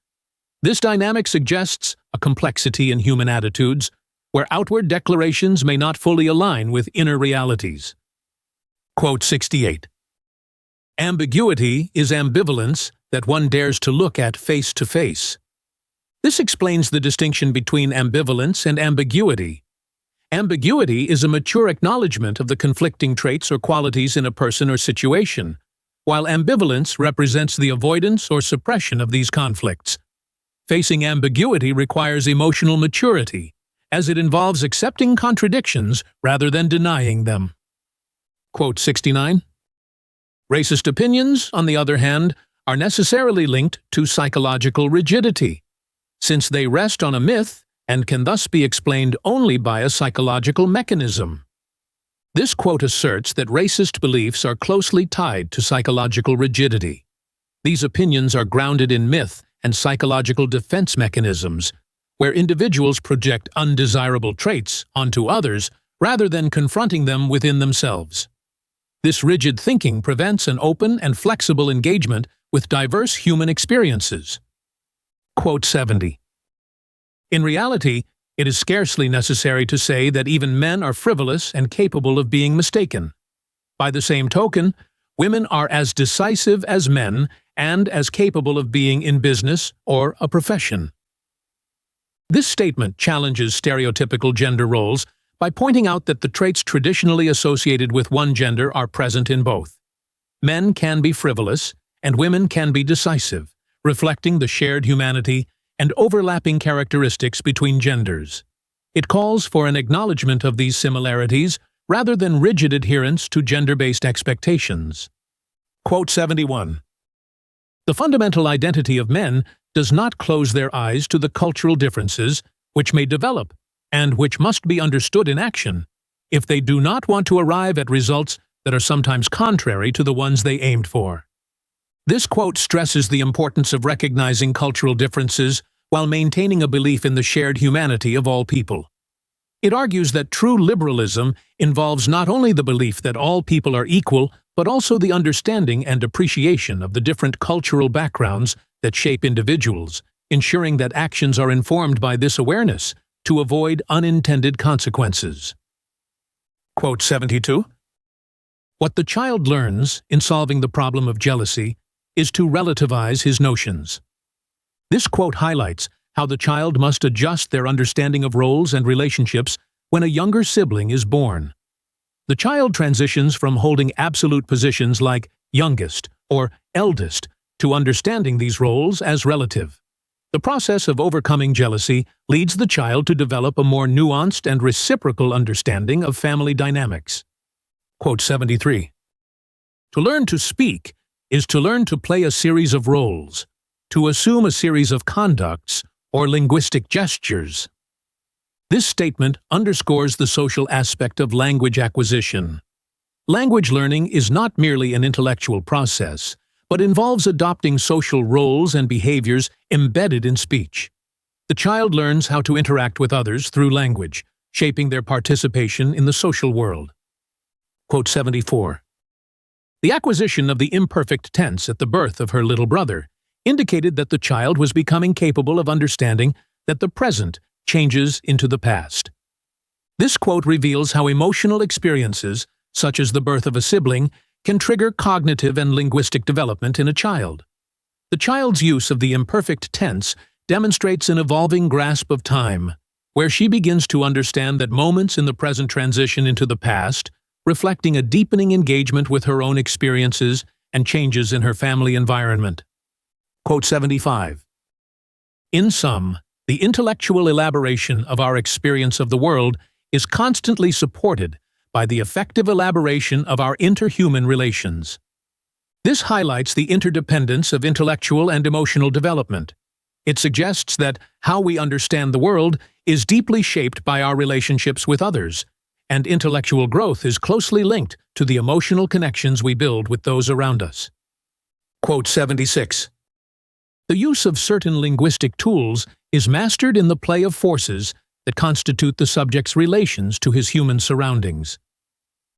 This dynamic suggests a complexity in human attitudes, where outward declarations may not fully align with inner realities. Quote 68. Ambiguity is ambivalence that one dares to look at face to face. This explains the distinction between ambivalence and ambiguity. Ambiguity is a mature acknowledgement of the conflicting traits or qualities in a person or situation, while ambivalence represents the avoidance or suppression of these conflicts. Facing ambiguity requires emotional maturity, as it involves accepting contradictions rather than denying them. Quote 69. Racist opinions, on the other hand, are necessarily linked to psychological rigidity, since they rest on a myth and can thus be explained only by a psychological mechanism. This quote asserts that racist beliefs are closely tied to psychological rigidity. These opinions are grounded in myth and psychological defense mechanisms, where individuals project undesirable traits onto others rather than confronting them within themselves. This rigid thinking prevents an open and flexible engagement with diverse human experiences. Quote 70. In reality, it is scarcely necessary to say that even men are frivolous and capable of being mistaken. By the same token, women are as decisive as men and as capable of being in business or a profession. This statement challenges stereotypical gender roles by pointing out that the traits traditionally associated with one gender are present in both. Men can be frivolous, and women can be decisive, reflecting the shared humanity and overlapping characteristics between genders. It calls for an acknowledgement of these similarities rather than rigid adherence to gender-based expectations. Quote 71. The fundamental identity of men does not close their eyes to the cultural differences which may develop and which must be understood in action if they do not want to arrive at results that are sometimes contrary to the ones they aimed for. This quote stresses the importance of recognizing cultural differences while maintaining a belief in the shared humanity of all people. It argues that true liberalism involves not only the belief that all people are equal, but also the understanding and appreciation of the different cultural backgrounds that shape individuals, ensuring that actions are informed by this awareness to avoid unintended consequences. Quote 72. What the child learns in solving the problem of jealousy is to relativize his notions. This quote highlights how the child must adjust their understanding of roles and relationships when a younger sibling is born. The child transitions from holding absolute positions like youngest or eldest to understanding these roles as relative. The process of overcoming jealousy leads the child to develop a more nuanced and reciprocal understanding of family dynamics. Quote 73. To learn to speak is to learn to play a series of roles, to assume a series of conducts or linguistic gestures. This statement underscores the social aspect of language acquisition. Language learning is not merely an intellectual process, but involves adopting social roles and behaviors embedded in speech. The child learns how to interact with others through language, shaping their participation in the social world. Quote 74. The acquisition of the imperfect tense at the birth of her little brother indicated that the child was becoming capable of understanding that the present changes into the past. This quote reveals how emotional experiences, such as the birth of a sibling, can trigger cognitive and linguistic development in a child. The child's use of the imperfect tense demonstrates an evolving grasp of time, where she begins to understand that moments in the present transition into the past, reflecting a deepening engagement with her own experiences and changes in her family environment. Quote 75. In sum, the intellectual elaboration of our experience of the world is constantly supported by the effective elaboration of our interhuman relations. This highlights the interdependence of intellectual and emotional development. It suggests that how we understand the world is deeply shaped by our relationships with others, and intellectual growth is closely linked to the emotional connections we build with those around us. Quote 76. The use of certain linguistic tools is mastered in the play of forces that constitute the subject's relations to his human surroundings.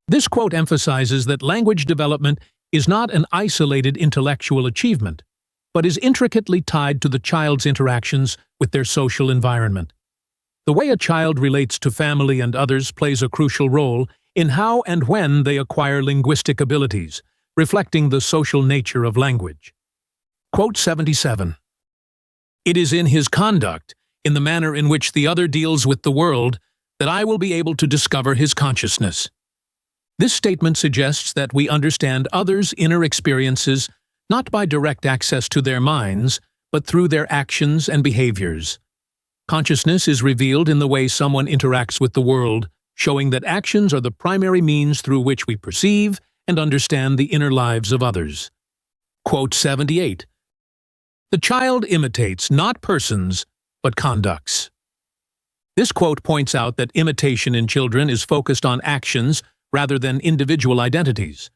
This quote emphasizes that language development is not an isolated intellectual achievement, but is intricately tied to the child's interactions with their social environment. The way a child relates to family and others plays a crucial role in how and when they acquire linguistic abilities, reflecting the social nature of language. Quote 77. It is in his conduct, in the manner in which the other deals with the world, that I will be able to discover his consciousness. This statement suggests that we understand others' inner experiences not by direct access to their minds, but through their actions and behaviors. Consciousness is revealed in the way someone interacts with the world, showing that actions are the primary means through which we perceive and understand the inner lives of others. Quote 78. The child imitates not persons, but conducts. This quote points out that imitation in children is focused on actions rather than individual identities.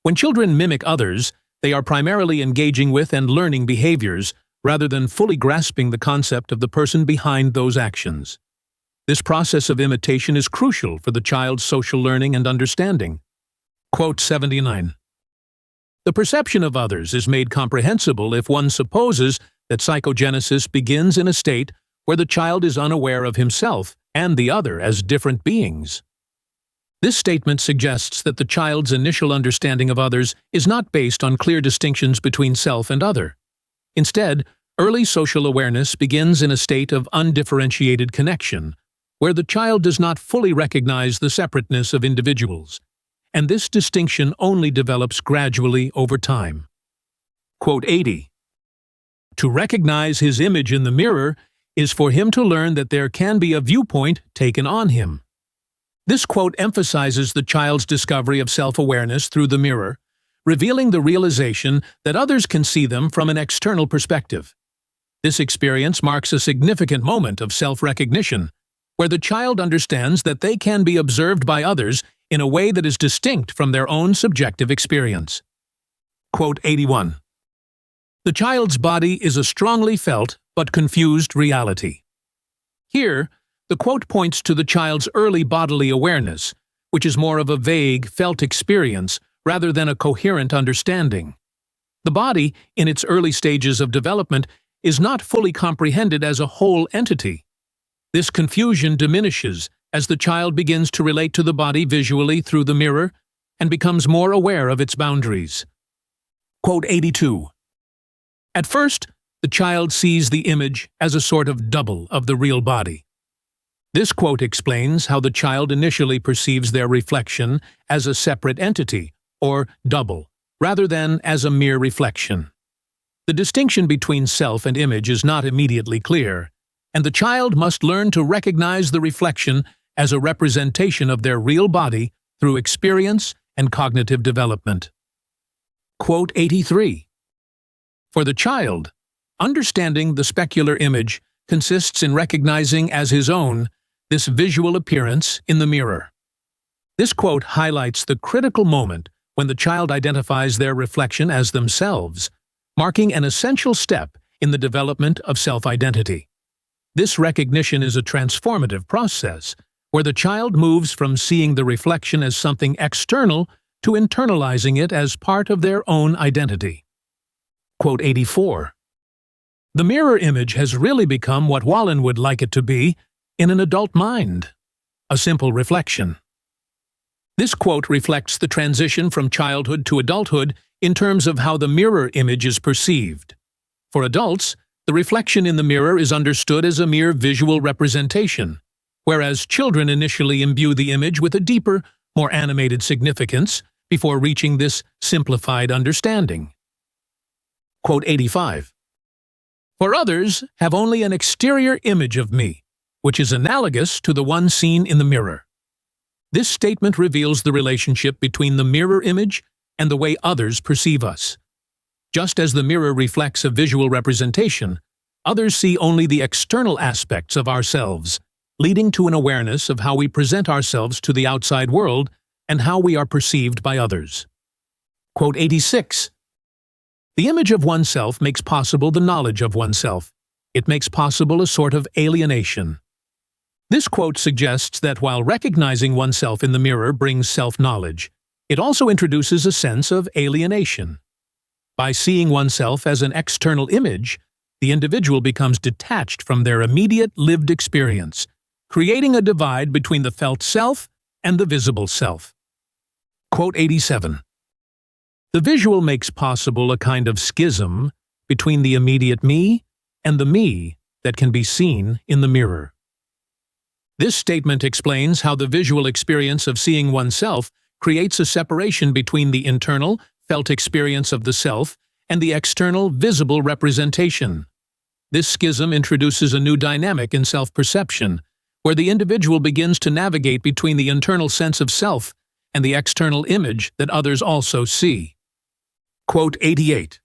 When children mimic others, they are primarily engaging with and learning behaviors rather than fully grasping the concept of the person behind those actions. This process of imitation is crucial for the child's social learning and understanding. Quote 79. The perception of others is made comprehensible if one supposes that psychogenesis begins in a state where the child is unaware of himself and the other as different beings. This statement suggests that the child's initial understanding of others is not based on clear distinctions between self and other. Instead, early social awareness begins in a state of undifferentiated connection, where the child does not fully recognize the separateness of individuals, and this distinction only develops gradually over time. Quote 80. To recognize his image in the mirror is for him to learn that there can be a viewpoint taken on him. This quote emphasizes the child's discovery of self-awareness through the mirror, revealing the realization that others can see them from an external perspective. This experience marks a significant moment of self-recognition, where the child understands that they can be observed by others in a way that is distinct from their own subjective experience. Quote 81. The child's body is a strongly felt but confused reality. Here, the quote points to the child's early bodily awareness, which is more of a vague, felt experience rather than a coherent understanding. The body, in its early stages of development, is not fully comprehended as a whole entity. This confusion diminishes as the child begins to relate to the body visually through the mirror and becomes more aware of its boundaries. Quote 82. At first, the child sees the image as a sort of double of the real body. This quote explains how the child initially perceives their reflection as a separate entity, or double, rather than as a mere reflection. The distinction between self and image is not immediately clear, and the child must learn to recognize the reflection as a representation of their real body through experience and cognitive development. Quote 83. For the child, understanding the specular image consists in recognizing as his own this visual appearance in the mirror. This quote highlights the critical moment when the child identifies their reflection as themselves, marking an essential step in the development of self-identity. This recognition is a transformative process, where the child moves from seeing the reflection as something external to internalizing it as part of their own identity. Quote 84. The mirror image has really become what Wallen would like it to be in an adult mind, a simple reflection. This quote reflects the transition from childhood to adulthood in terms of how the mirror image is perceived. For adults, the reflection in the mirror is understood as a mere visual representation, whereas children initially imbue the image with a deeper, more animated significance before reaching this simplified understanding. Quote 85. For others have only an exterior image of me, which is analogous to the one seen in the mirror. This statement reveals the relationship between the mirror image and the way others perceive us. Just as the mirror reflects a visual representation, others see only the external aspects of ourselves, leading to an awareness of how we present ourselves to the outside world and how we are perceived by others. Quote 86. The image of oneself makes possible the knowledge of oneself. It makes possible a sort of alienation. This quote suggests that while recognizing oneself in the mirror brings self-knowledge, it also introduces a sense of alienation. By seeing oneself as an external image, the individual becomes detached from their immediate lived experience, creating a divide between the felt self and the visible self. Quote 87. The visual makes possible a kind of schism between the immediate me and the me that can be seen in the mirror. This statement explains how the visual experience of seeing oneself creates a separation between the internal, felt experience of the self and the external, visible representation. This schism introduces a new dynamic in self-perception, where the individual begins to navigate between the internal sense of self and the external image that others also see. Quote 88.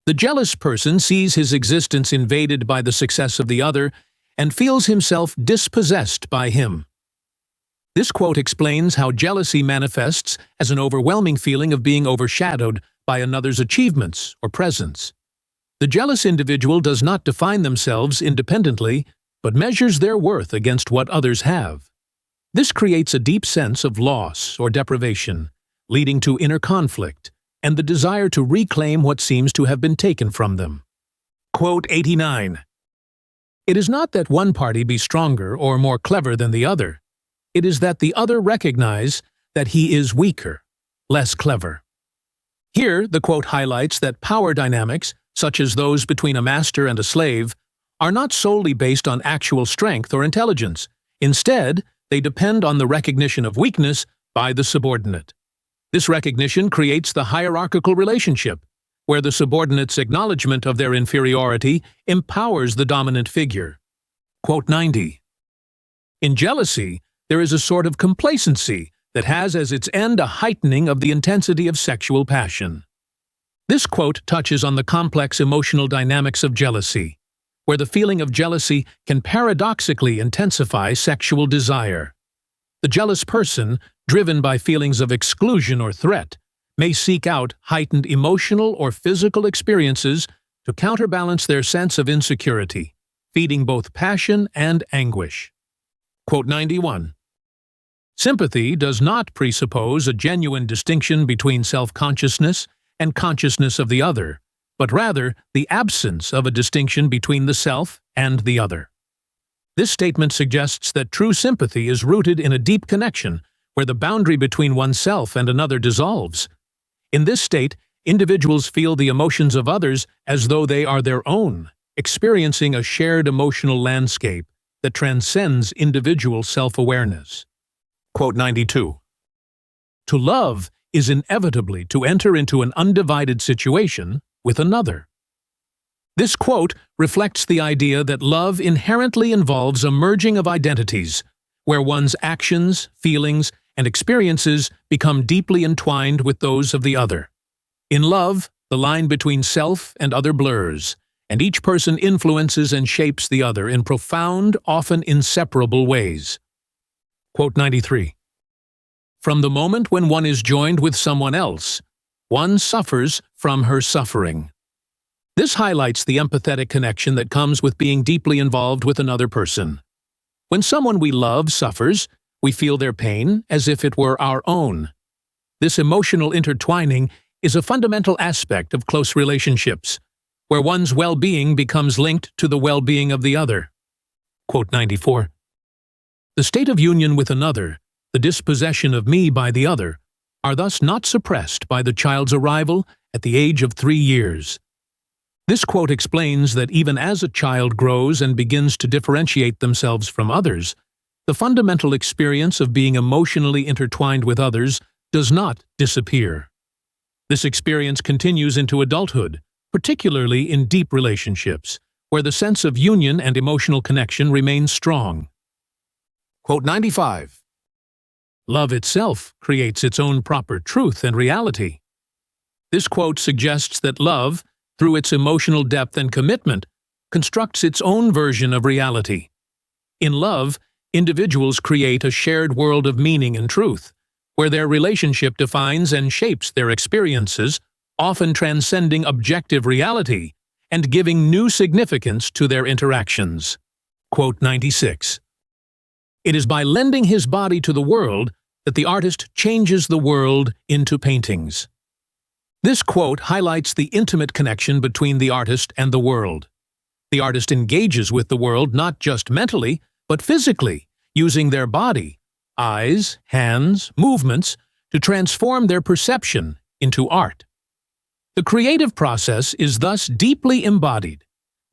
The jealous person sees his existence invaded by the success of the other and feels himself dispossessed by him. This quote explains how jealousy manifests as an overwhelming feeling of being overshadowed by another's achievements or presence. The jealous individual does not define themselves independently, but measures their worth against what others have. This creates a deep sense of loss or deprivation, leading to inner conflict and the desire to reclaim what seems to have been taken from them. Quote 89. It is not that one party be stronger or more clever than the other. It is that the other recognize that he is weaker, less clever. Here, the quote highlights that power dynamics, such as those between a master and a slave, are not solely based on actual strength or intelligence. Instead, they depend on the recognition of weakness by the subordinate. This recognition creates the hierarchical relationship, where the subordinate's acknowledgement of their inferiority empowers the dominant figure. Quote 90. In jealousy, there is a sort of complacency that has as its end a heightening of the intensity of sexual passion. This quote touches on the complex emotional dynamics of jealousy, where the feeling of jealousy can paradoxically intensify sexual desire. The jealous person, driven by feelings of exclusion or threat, may seek out heightened emotional or physical experiences to counterbalance their sense of insecurity, feeding both passion and anguish. Quote 91. Sympathy does not presuppose a genuine distinction between self-consciousness and consciousness of the other, but rather the absence of a distinction between the self and the other. This statement suggests that true sympathy is rooted in a deep connection where the boundary between oneself and another dissolves. In this state, individuals feel the emotions of others as though they are their own, experiencing a shared emotional landscape that transcends individual self-awareness. Quote 92. To love is inevitably to enter into an undivided situation with another. This quote reflects the idea that love inherently involves a merging of identities, where one's actions, feelings, and experiences become deeply entwined with those of the other. In love, the line between self and other blurs, and each person influences and shapes the other in profound, often inseparable ways. Quote 93. From the moment when one is joined with someone else, one suffers from her suffering. This highlights the empathetic connection that comes with being deeply involved with another person. When someone we love suffers, we feel their pain as if it were our own. This emotional intertwining is a fundamental aspect of close relationships, where one's well-being becomes linked to the well-being of the other. Quote 94. The state of union with another, the dispossession of me by the other, are thus not suppressed by the child's arrival at the age of 3 years. This quote explains that even as a child grows and begins to differentiate themselves from others, the fundamental experience of being emotionally intertwined with others does not disappear. This experience continues into adulthood, particularly in deep relationships, where the sense of union and emotional connection remains strong. Quote 95. Love itself creates its own proper truth and reality. This quote suggests that love, through its emotional depth and commitment, constructs its own version of reality. In love, individuals create a shared world of meaning and truth, where their relationship defines and shapes their experiences, often transcending objective reality and giving new significance to their interactions. Quote 96. It is by lending his body to the world that the artist changes the world into paintings. This quote highlights the intimate connection between the artist and the world. The artist engages with the world not just mentally, but physically, using their body, eyes, hands, movements, to transform their perception into art. The creative process is thus deeply embodied,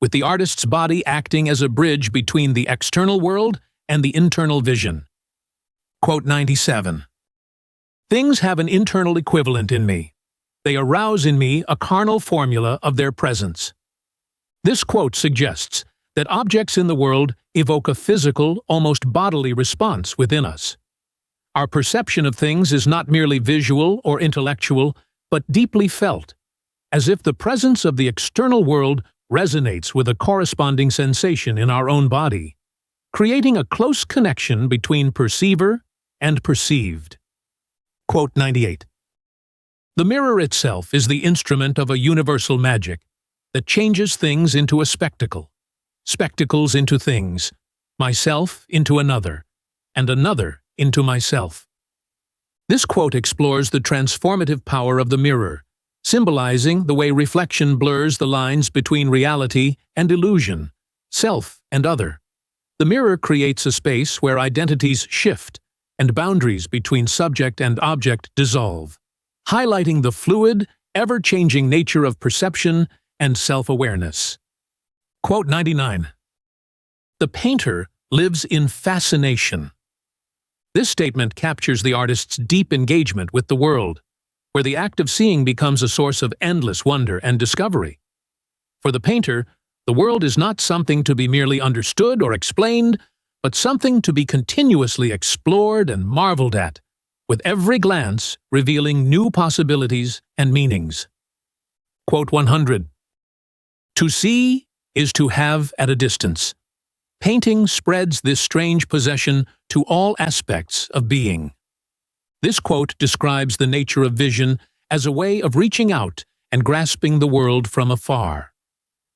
with the artist's body acting as a bridge between the external world and the internal vision. Quote 97. Things have an internal equivalent in me. They arouse in me a carnal formula of their presence. This quote suggests that objects in the world evoke a physical, almost bodily response within us. Our perception of things is not merely visual or intellectual, but deeply felt, as if the presence of the external world resonates with a corresponding sensation in our own body, creating a close connection between perceiver and perceived. Quote 98. The mirror itself is the instrument of a universal magic that changes things into a spectacle, spectacles into things, myself into another, and another into myself. This quote explores the transformative power of the mirror, symbolizing the way reflection blurs the lines between reality and illusion, self and other. The mirror creates a space where identities shift and boundaries between subject and object dissolve, highlighting the fluid, ever-changing nature of perception and self-awareness. Quote 99. The painter lives in fascination. This statement captures the artist's deep engagement with the world, where the act of seeing becomes a source of endless wonder and discovery. For the painter, the world is not something to be merely understood or explained, but something to be continuously explored and marveled at, with every glance revealing new possibilities and meanings. Quote 100. To see is to have at a distance. Painting spreads this strange possession to all aspects of being. This quote describes the nature of vision as a way of reaching out and grasping the world from afar.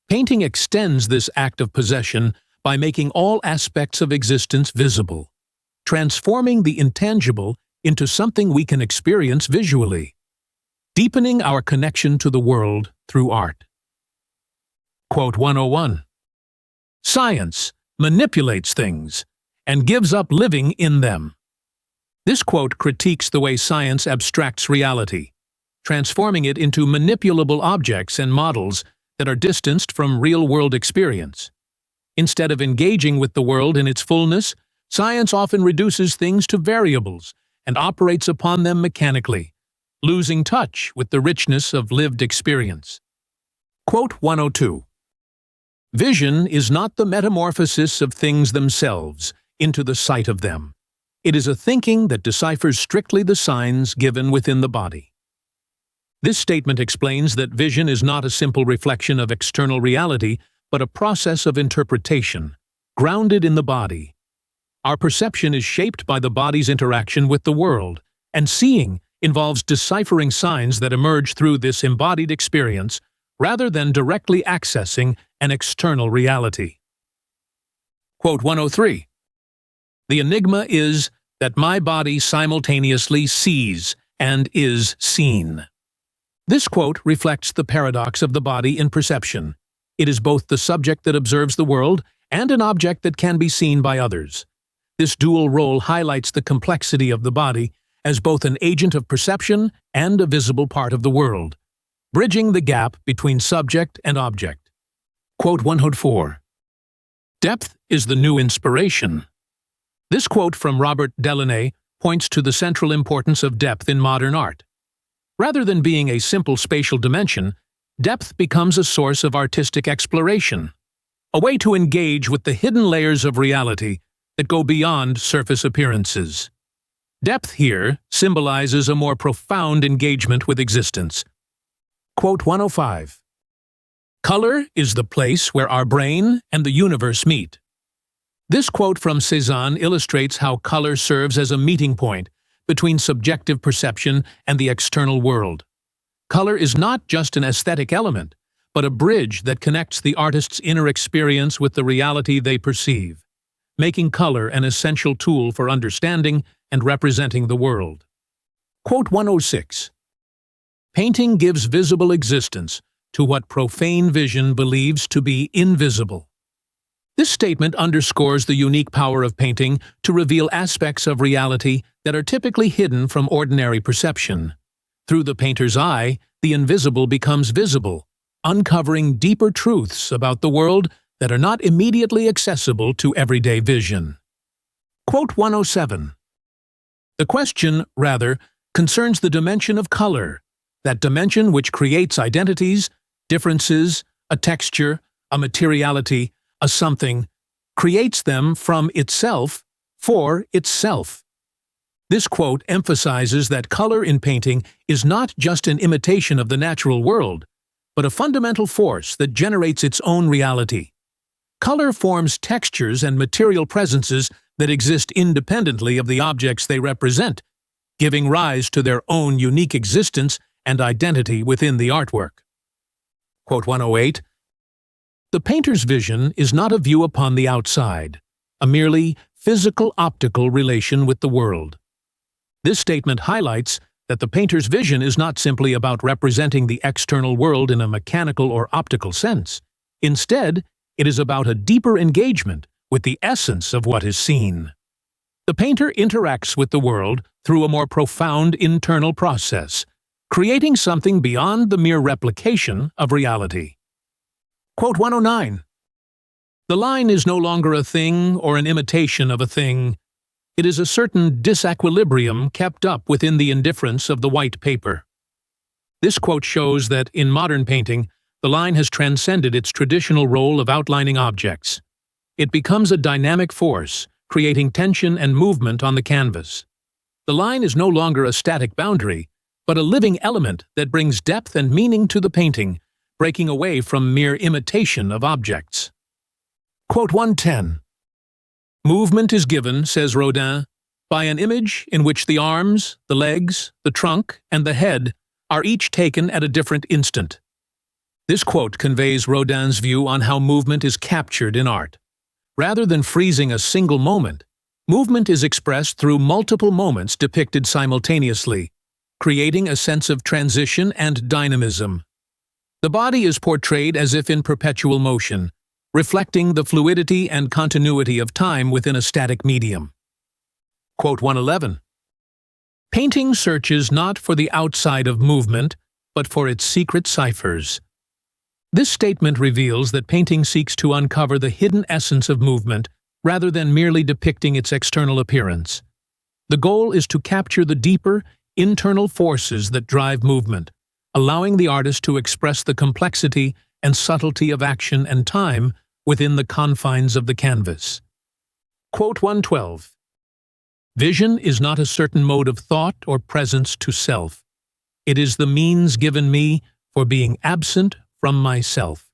Painting extends this act of possession by making all aspects of existence visible, transforming the intangible into something we can experience visually, deepening our connection to the world through art. Quote 101. Science manipulates things and gives up living in them. This quote critiques the way science abstracts reality, transforming it into manipulable objects and models that are distanced from real-world experience. Instead of engaging with the world in its fullness, science often reduces things to variables and operates upon them mechanically, losing touch with the richness of lived experience. Quote 102. Vision is not the metamorphosis of things themselves into the sight of them. It is a thinking that deciphers strictly the signs given within the body. This statement explains that vision is not a simple reflection of external reality, but a process of interpretation, grounded in the body. Our perception is shaped by the body's interaction with the world, and seeing involves deciphering signs that emerge through this embodied experience rather than directly accessing an external reality. Quote 103. The enigma is that my body simultaneously sees and is seen. This quote reflects the paradox of the body in perception. It is both the subject that observes the world and an object that can be seen by others. This dual role highlights the complexity of the body as both an agent of perception and a visible part of the world, bridging the gap between subject and object. Quote 104. Depth is the new inspiration. This quote from Robert Delaunay points to the central importance of depth in modern art. Rather than being a simple spatial dimension, depth becomes a source of artistic exploration, a way to engage with the hidden layers of reality that go beyond surface appearances. Depth here symbolizes a more profound engagement with existence. Quote 105. Color is the place where our brain and the universe meet. This quote from Cézanne illustrates how color serves as a meeting point between subjective perception and the external world. Color is not just an aesthetic element, but a bridge that connects the artist's inner experience with the reality they perceive, making color an essential tool for understanding and representing the world. Quote 106. Painting gives visible existence to what profane vision believes to be invisible. This statement underscores the unique power of painting to reveal aspects of reality that are typically hidden from ordinary perception. Through the painter's eye, the invisible becomes visible, uncovering deeper truths about the world that are not immediately accessible to everyday vision. Quote 107. The question, rather, concerns the dimension of color, that dimension which creates identities, differences, a texture, a materiality, a something, creates them from itself, for itself. This quote emphasizes that color in painting is not just an imitation of the natural world, but a fundamental force that generates its own reality. Color forms textures and material presences that exist independently of the objects they represent, giving rise to their own unique existence and identity within the artwork. Quote 108. The painter's vision is not a view upon the outside, a merely physical optical relation with the world. This statement highlights that the painter's vision is not simply about representing the external world in a mechanical or optical sense. Instead, it is about a deeper engagement with the essence of what is seen. The painter interacts with the world through a more profound internal process, creating something beyond the mere replication of reality. Quote 109. The line is no longer a thing or an imitation of a thing. It is a certain disequilibrium kept up within the indifference of the white paper. This quote shows that, in modern painting, the line has transcended its traditional role of outlining objects. It becomes a dynamic force, creating tension and movement on the canvas. The line is no longer a static boundary, but a living element that brings depth and meaning to the painting, breaking away from mere imitation of objects. Quote 110. Movement is given, says Rodin, by an image in which the arms, the legs, the trunk, and the head are each taken at a different instant. This quote conveys Rodin's view on how movement is captured in art. Rather than freezing a single moment, movement is expressed through multiple moments depicted simultaneously, creating a sense of transition and dynamism. The body is portrayed as if in perpetual motion, reflecting the fluidity and continuity of time within a static medium. Quote 111. Painting searches not for the outside of movement, but for its secret ciphers. This statement reveals that painting seeks to uncover the hidden essence of movement rather than merely depicting its external appearance. The goal is to capture the deeper, internal forces that drive movement, allowing the artist to express the complexity and subtlety of action and time within the confines of the canvas. Quote 112. Vision is not a certain mode of thought or presence to self. It is the means given me for being absent from myself.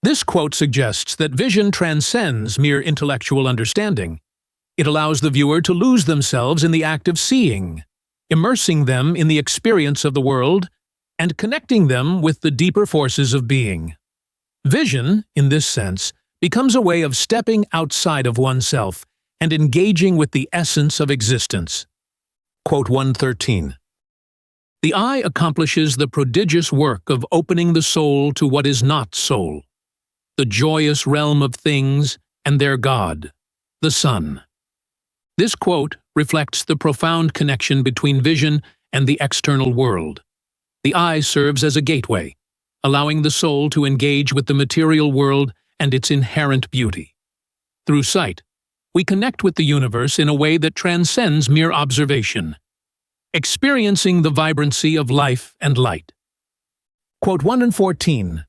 This quote suggests that vision transcends mere intellectual understanding. It allows the viewer to lose themselves in the act of seeing, immersing them in the experience of the world, and connecting them with the deeper forces of being. Vision, in this sense, becomes a way of stepping outside of oneself and engaging with the essence of existence. Quote 113. The eye accomplishes the prodigious work of opening the soul to what is not soul, the joyous realm of things and their God, the sun. This quote reflects the profound connection between vision and the external world. The eye serves as a gateway, allowing the soul to engage with the material world and its inherent beauty. Through sight, we connect with the universe in a way that transcends mere observation, experiencing the vibrancy of life and light. Quote 114.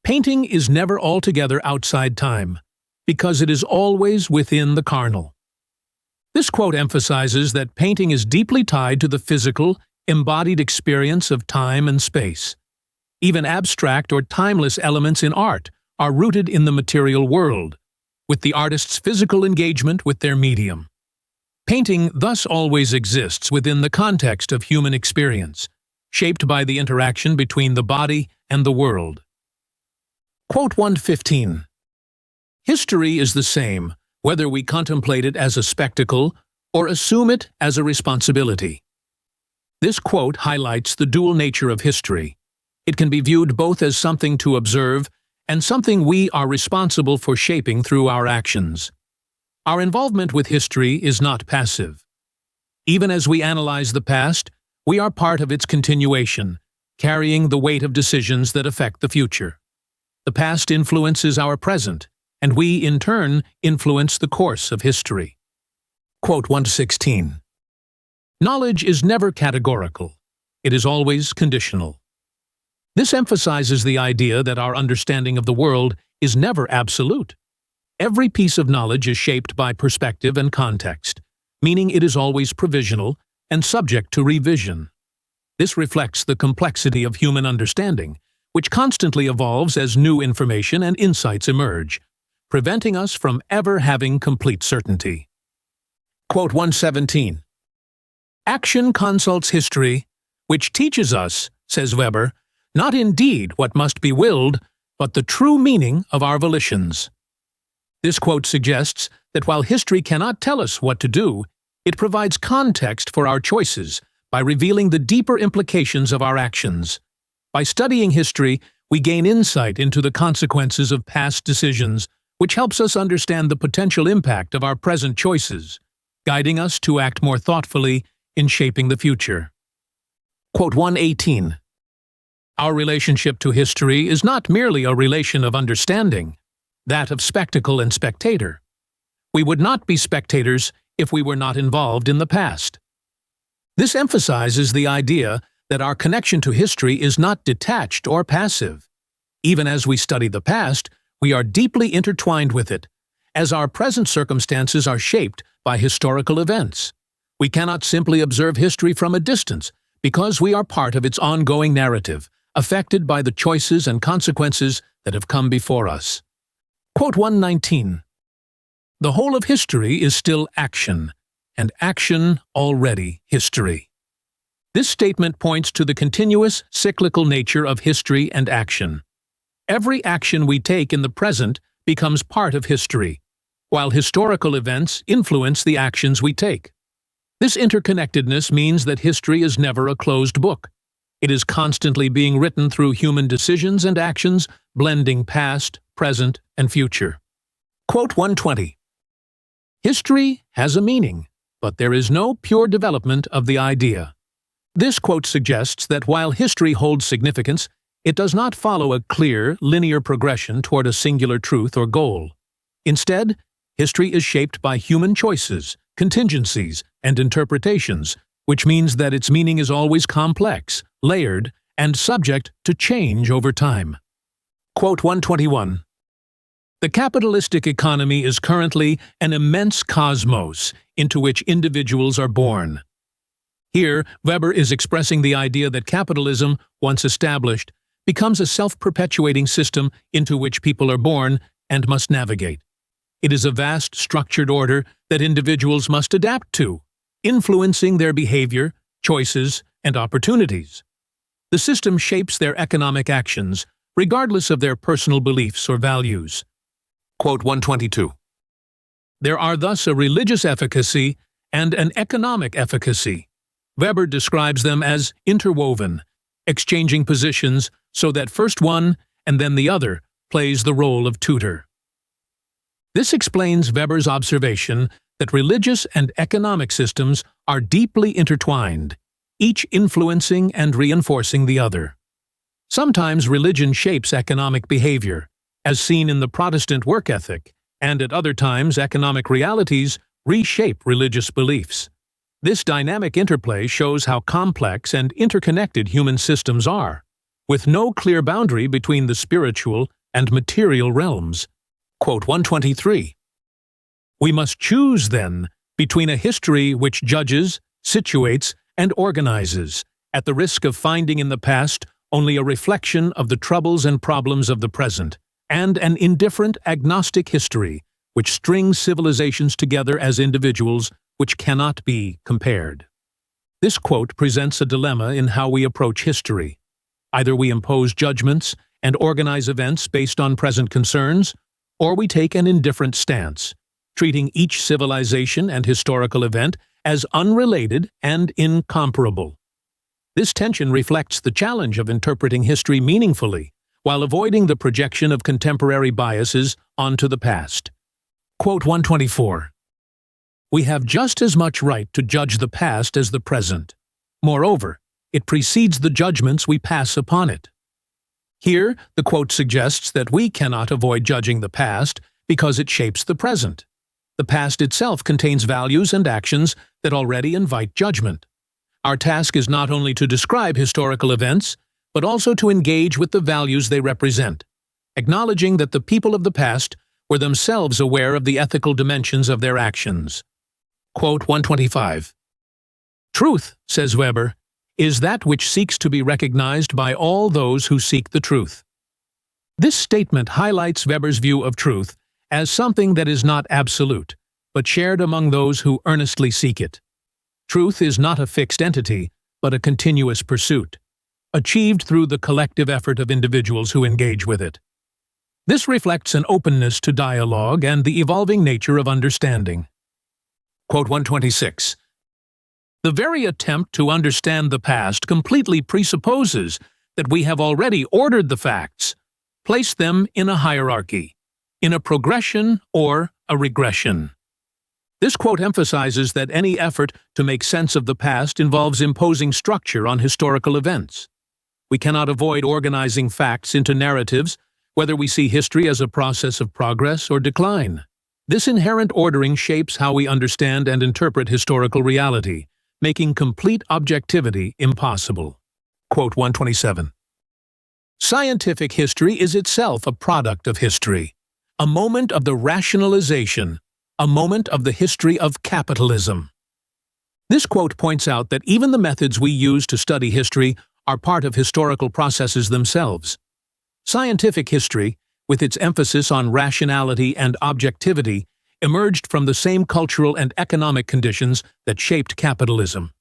Painting is never altogether outside time, because it is always within the carnal. This quote emphasizes that painting is deeply tied to the physical, embodied experience of time and space. Even abstract or timeless elements in art are rooted in the material world, with the artist's physical engagement with their medium. Painting thus always exists within the context of human experience, shaped by the interaction between the body and the world. Quote 115. History is the same, whether we contemplate it as a spectacle or assume it as a responsibility. This quote highlights the dual nature of history. It can be viewed both as something to observe and something we are responsible for shaping through our actions. Our involvement with history is not passive. Even as we analyze the past, We are part of its continuation, carrying the weight of decisions that affect the future. The past influences our present, and we, in turn, influence the course of history. Quote 116. Knowledge is never categorical. It is always conditional. This emphasizes the idea that our understanding of the world is never absolute. Every piece of knowledge is shaped by perspective and context, meaning it is always provisional and subject to revision. This reflects the complexity of human understanding, which constantly evolves as new information and insights emerge, preventing us from ever having complete certainty. Quote 117. Action consults history, which teaches us, says Weber, not indeed what must be willed, but the true meaning of our volitions. This quote suggests that while history cannot tell us what to do, it provides context for our choices by revealing the deeper implications of our actions. By studying history, we gain insight into the consequences of past decisions, which helps us understand the potential impact of our present choices, guiding us to act more thoughtfully in shaping the future. Quote 118. Our relationship to history is not merely a relation of understanding, that of spectacle and spectator. We would not be spectators if we were not involved in the past. This emphasizes the idea that our connection to history is not detached or passive. Even as we study the past, we are deeply intertwined with it, as our present circumstances are shaped by historical events. We cannot simply observe history from a distance, because we are part of its ongoing narrative, affected by the choices and consequences that have come before us. Quote 119. The whole of history is still action, and action already history. This statement points to the continuous, cyclical nature of history and action. Every action we take in the present becomes part of history, while historical events influence the actions we take. This interconnectedness means that history is never a closed book. It is constantly being written through human decisions and actions, blending past, present, and future. Quote 120. History has a meaning, but there is no pure development of the idea. This quote suggests that while history holds significance, it does not follow a clear, linear progression toward a singular truth or goal. Instead, history is shaped by human choices, contingencies, and interpretations, which means that its meaning is always complex, layered, and subject to change over time. Quote 121. The capitalistic economy is currently an immense cosmos into which individuals are born. Here, Weber is expressing the idea that capitalism, once established, becomes a self-perpetuating system into which people are born and must navigate. It is a vast, structured order that individuals must adapt to, influencing their behavior, choices, and opportunities. The system shapes their economic actions, regardless of their personal beliefs or values. Quote 122. There are thus a religious efficacy and an economic efficacy. Weber describes them as interwoven, exchanging positions so that first one and then the other plays the role of tutor. This explains Weber's observation that religious and economic systems are deeply intertwined, each influencing and reinforcing the other. Sometimes religion shapes economic behavior, as seen in the Protestant work ethic, and at other times economic realities reshape religious beliefs. This dynamic interplay shows how complex and interconnected human systems are, with no clear boundary between the spiritual and material realms. Quote 123. We must choose, then, between a history which judges, situates, and organizes, at the risk of finding in the past only a reflection of the troubles and problems of the present, and an indifferent, agnostic history which strings civilizations together as individuals which cannot be compared. This quote presents a dilemma in how we approach history. Either we impose judgments and organize events based on present concerns, or we take an indifferent stance, treating each civilization and historical event as unrelated and incomparable. This tension reflects the challenge of interpreting history meaningfully, while avoiding the projection of contemporary biases onto the past. Quote 124. We have just as much right to judge the past as the present. Moreover, it precedes the judgments we pass upon it. Here, the quote suggests that we cannot avoid judging the past because it shapes the present. The past itself contains values and actions that already invite judgment. Our task is not only to describe historical events, but also to engage with the values they represent, acknowledging that the people of the past were themselves aware of the ethical dimensions of their actions. Quote 125. Truth, says Weber, is that which seeks to be recognized by all those who seek the truth. This statement highlights Weber's view of truth as something that is not absolute, but shared among those who earnestly seek it. Truth is not a fixed entity, but a continuous pursuit, achieved through the collective effort of individuals who engage with it. This reflects an openness to dialogue and the evolving nature of understanding. Quote 126. The very attempt to understand the past completely presupposes that we have already ordered the facts, placed them in a hierarchy, in a progression or a regression. This quote emphasizes that any effort to make sense of the past involves imposing structure on historical events. We cannot avoid organizing facts into narratives, whether we see history as a process of progress or decline. This inherent ordering shapes how we understand and interpret historical reality, making complete objectivity impossible. Quote 127. Scientific history is itself a product of history, a moment of the rationalization, a moment of the history of capitalism. This quote points out that even the methods we use to study history are part of historical processes themselves. Scientific history, with its emphasis on rationality and objectivity, emerged from the same cultural and economic conditions that shaped capitalism.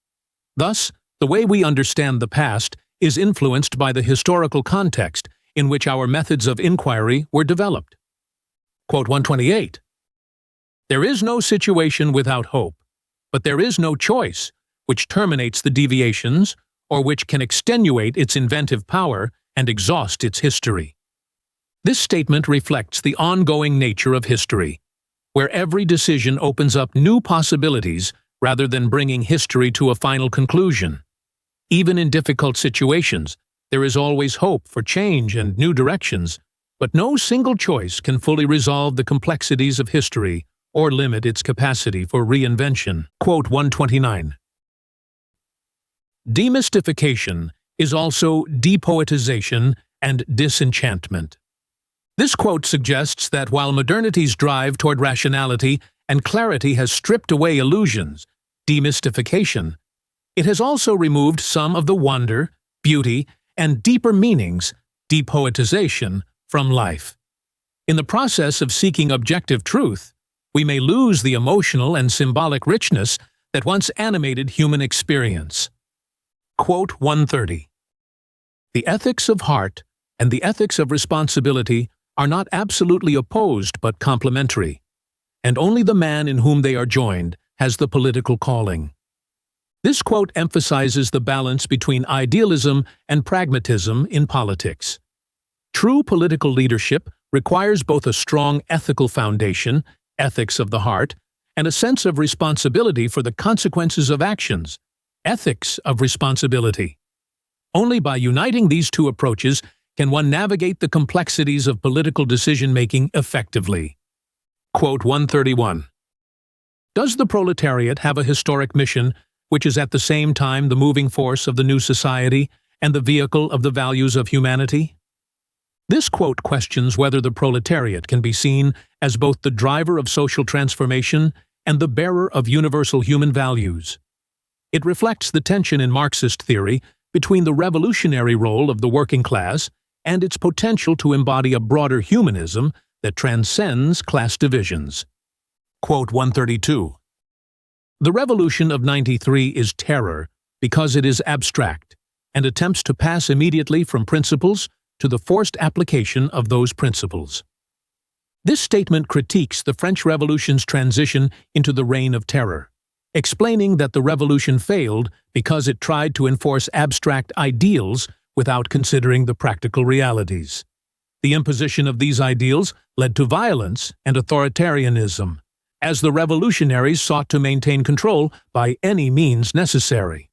Thus, the way we understand the past is influenced by the historical context in which our methods of inquiry were developed. Quote 128. There is no situation without hope, but there is no choice which terminates the deviations or which can extenuate its inventive power and exhaust its history. This statement reflects the ongoing nature of history, where every decision opens up new possibilities rather than bringing history to a final conclusion. Even in difficult situations, there is always hope for change and new directions, but no single choice can fully resolve the complexities of history or limit its capacity for reinvention. Quote 129. Demystification is also depoetization and disenchantment. This quote suggests that while modernity's drive toward rationality and clarity has stripped away illusions, demystification, it has also removed some of the wonder, beauty, and deeper meanings, depoetization, from life. In the process of seeking objective truth, we may lose the emotional and symbolic richness that once animated human experience. Quote 130. The ethics of heart and the ethics of responsibility are not absolutely opposed but complementary, and only the man in whom they are joined has the political calling. This quote emphasizes the balance between idealism and pragmatism in politics. True political leadership requires both a strong ethical foundation, ethics of the heart, and a sense of responsibility for the consequences of actions, ethics of responsibility. Only by uniting these two approaches can one navigate the complexities of political decision-making effectively. Quote 131. Does the proletariat have a historic mission which is at the same time the moving force of the new society and the vehicle of the values of humanity? This quote questions whether the proletariat can be seen as both the driver of social transformation and the bearer of universal human values. It reflects the tension in Marxist theory between the revolutionary role of the working class and its potential to embody a broader humanism that transcends class divisions. Quote 132. The Revolution of '93 is terror because it is abstract and attempts to pass immediately from principles to the forced application of those principles. This statement critiques the French Revolution's transition into the reign of terror, explaining that the revolution failed because it tried to enforce abstract ideals without considering the practical realities. The imposition of these ideals led to violence and authoritarianism, as the revolutionaries sought to maintain control by any means necessary.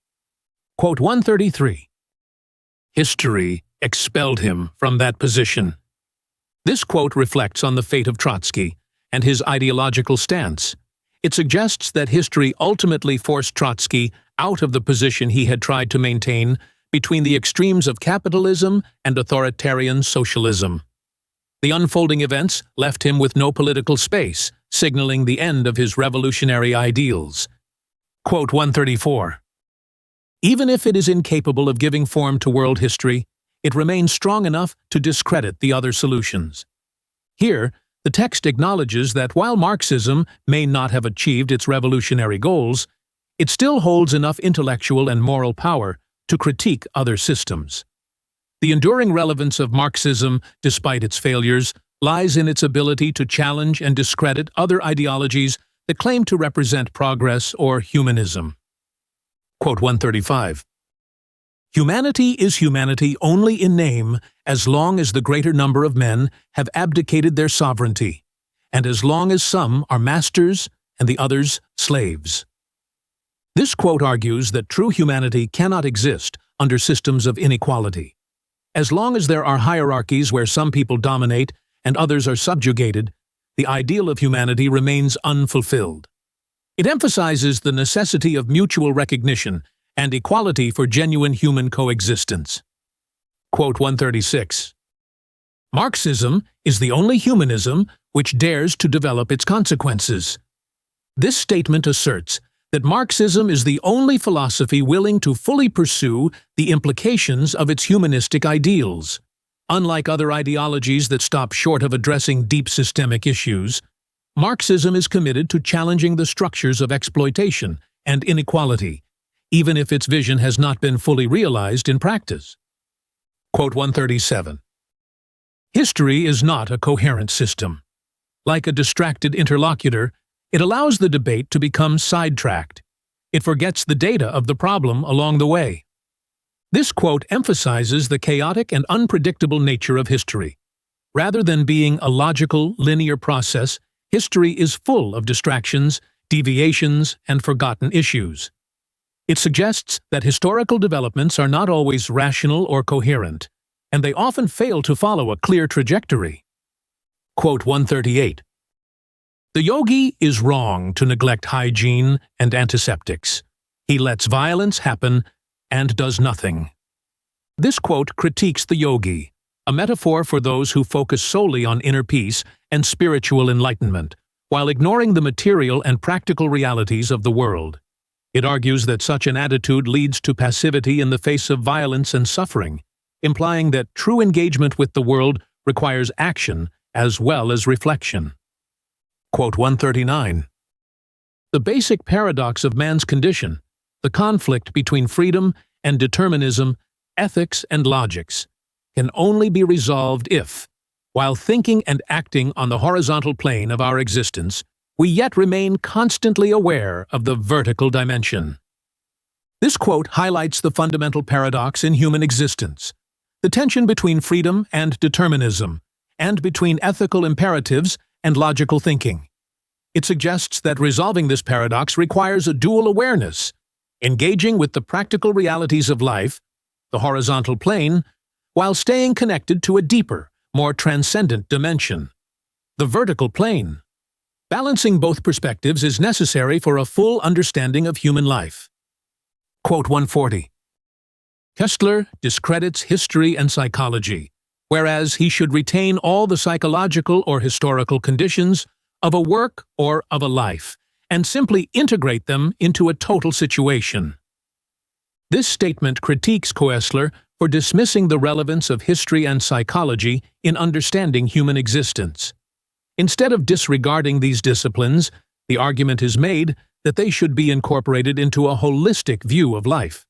Quote 133. History expelled him from that position. This quote reflects on the fate of Trotsky and his ideological stance. It suggests that history ultimately forced Trotsky out of the position he had tried to maintain between the extremes of capitalism and authoritarian socialism. The unfolding events left him with no political space, signaling the end of his revolutionary ideals. Quote 134. Even if it is incapable of giving form to world history, it remains strong enough to discredit the other solutions. Here, the text acknowledges that while Marxism may not have achieved its revolutionary goals, it still holds enough intellectual and moral power to critique other systems. The enduring relevance of Marxism, despite its failures, lies in its ability to challenge and discredit other ideologies that claim to represent progress or humanism. Quote 135. Humanity is humanity only in name as long as the greater number of men have abdicated their sovereignty, and as long as some are masters and the others slaves. This quote argues that true humanity cannot exist under systems of inequality. As long as there are hierarchies where some people dominate and others are subjugated, the ideal of humanity remains unfulfilled. It emphasizes the necessity of mutual recognition and equality for genuine human coexistence. Quote 136. Marxism is the only humanism which dares to develop its consequences. This statement asserts that Marxism is the only philosophy willing to fully pursue the implications of its humanistic ideals. Unlike other ideologies that stop short of addressing deep systemic issues, Marxism is committed to challenging the structures of exploitation and inequality, even if its vision has not been fully realized in practice. Quote 137. History is not a coherent system. Like a distracted interlocutor, it allows the debate to become sidetracked. It forgets the data of the problem along the way. This quote emphasizes the chaotic and unpredictable nature of history. Rather than being a logical, linear process, history is full of distractions, deviations, and forgotten issues. It suggests that historical developments are not always rational or coherent, and they often fail to follow a clear trajectory. Quote 138. The yogi is wrong to neglect hygiene and antiseptics. He lets violence happen and does nothing. This quote critiques the yogi, a metaphor for those who focus solely on inner peace and spiritual enlightenment, while ignoring the material and practical realities of the world. It argues that such an attitude leads to passivity in the face of violence and suffering, implying that true engagement with the world requires action as well as reflection. Quote 139. The basic paradox of man's condition, the conflict between freedom and determinism, ethics and logics, can only be resolved if, while thinking and acting on the horizontal plane of our existence, we yet remain constantly aware of the vertical dimension. This quote highlights the fundamental paradox in human existence, the tension between freedom and determinism, and between ethical imperatives and logical thinking. It suggests that resolving this paradox requires a dual awareness, engaging with the practical realities of life, the horizontal plane, while staying connected to a deeper, more transcendent dimension, the vertical plane. Balancing both perspectives is necessary for a full understanding of human life. Quote 140. Kessler discredits history and psychology, whereas he should retain all the psychological or historical conditions of a work or of a life, and simply integrate them into a total situation. This statement critiques Kessler for dismissing the relevance of history and psychology in understanding human existence. Instead of disregarding these disciplines, the argument is made that they should be incorporated into a holistic view of life.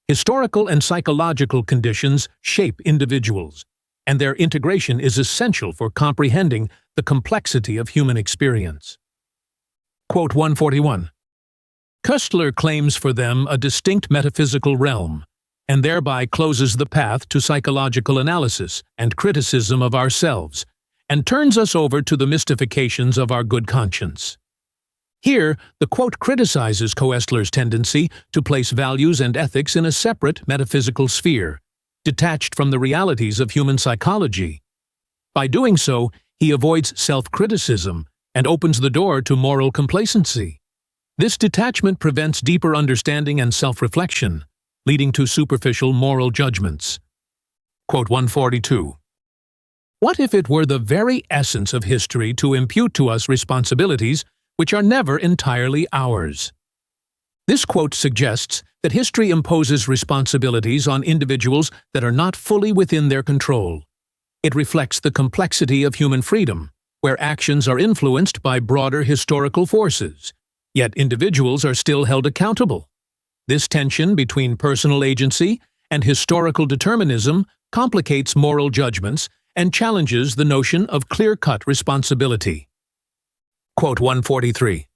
Historical and psychological conditions shape individuals, and their integration is essential for comprehending the complexity of human experience. Quote 141. Kessler claims for them a distinct metaphysical realm, and thereby closes the path to psychological analysis and criticism of ourselves, and turns us over to the mystifications of our good conscience. Here, the quote criticizes Koestler's tendency to place values and ethics in a separate metaphysical sphere, detached from the realities of human psychology. By doing so, he avoids self-criticism and opens the door to moral complacency. This detachment prevents deeper understanding and self-reflection, leading to superficial moral judgments. Quote 142. What if it were the very essence of history to impute to us responsibilities which are never entirely ours? This quote suggests that history imposes responsibilities on individuals that are not fully within their control. It reflects the complexity of human freedom, where actions are influenced by broader historical forces, yet individuals are still held accountable. This tension between personal agency and historical determinism complicates moral judgments and challenges the notion of clear-cut responsibility. Quote 143.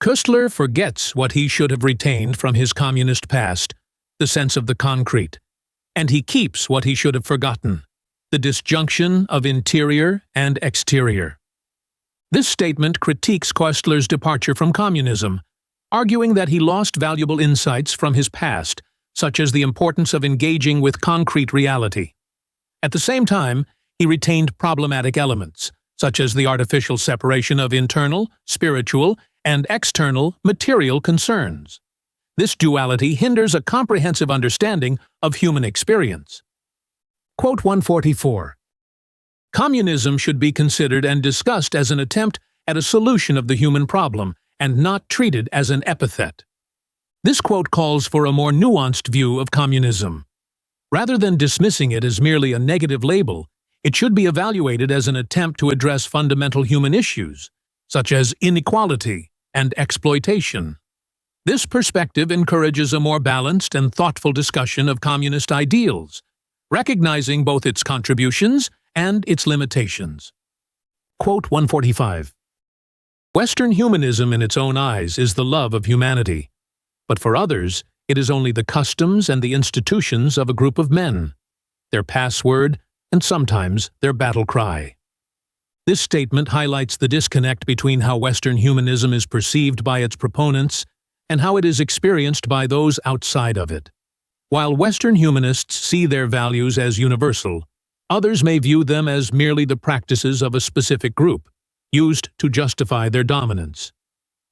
Koestler forgets what he should have retained from his communist past, the sense of the concrete, and he keeps what he should have forgotten, the disjunction of interior and exterior. This statement critiques Koestler's departure from communism, arguing that he lost valuable insights from his past, such as the importance of engaging with concrete reality. At the same time, he retained problematic elements, such as the artificial separation of internal, spiritual, and external, material concerns. This duality hinders a comprehensive understanding of human experience. Quote 144. Communism should be considered and discussed as an attempt at a solution of the human problem, and not treated as an epithet. This quote calls for a more nuanced view of communism. Rather than dismissing it as merely a negative label, it should be evaluated as an attempt to address fundamental human issues, such as inequality and exploitation. This perspective encourages a more balanced and thoughtful discussion of communist ideals, recognizing both its contributions and its limitations. Quote 145. Western humanism in its own eyes is the love of humanity, but for others, it is only the customs and the institutions of a group of men, their password, and sometimes their battle cry. This statement highlights the disconnect between how Western humanism is perceived by its proponents and how it is experienced by those outside of it. While Western humanists see their values as universal, others may view them as merely the practices of a specific group, used to justify their dominance.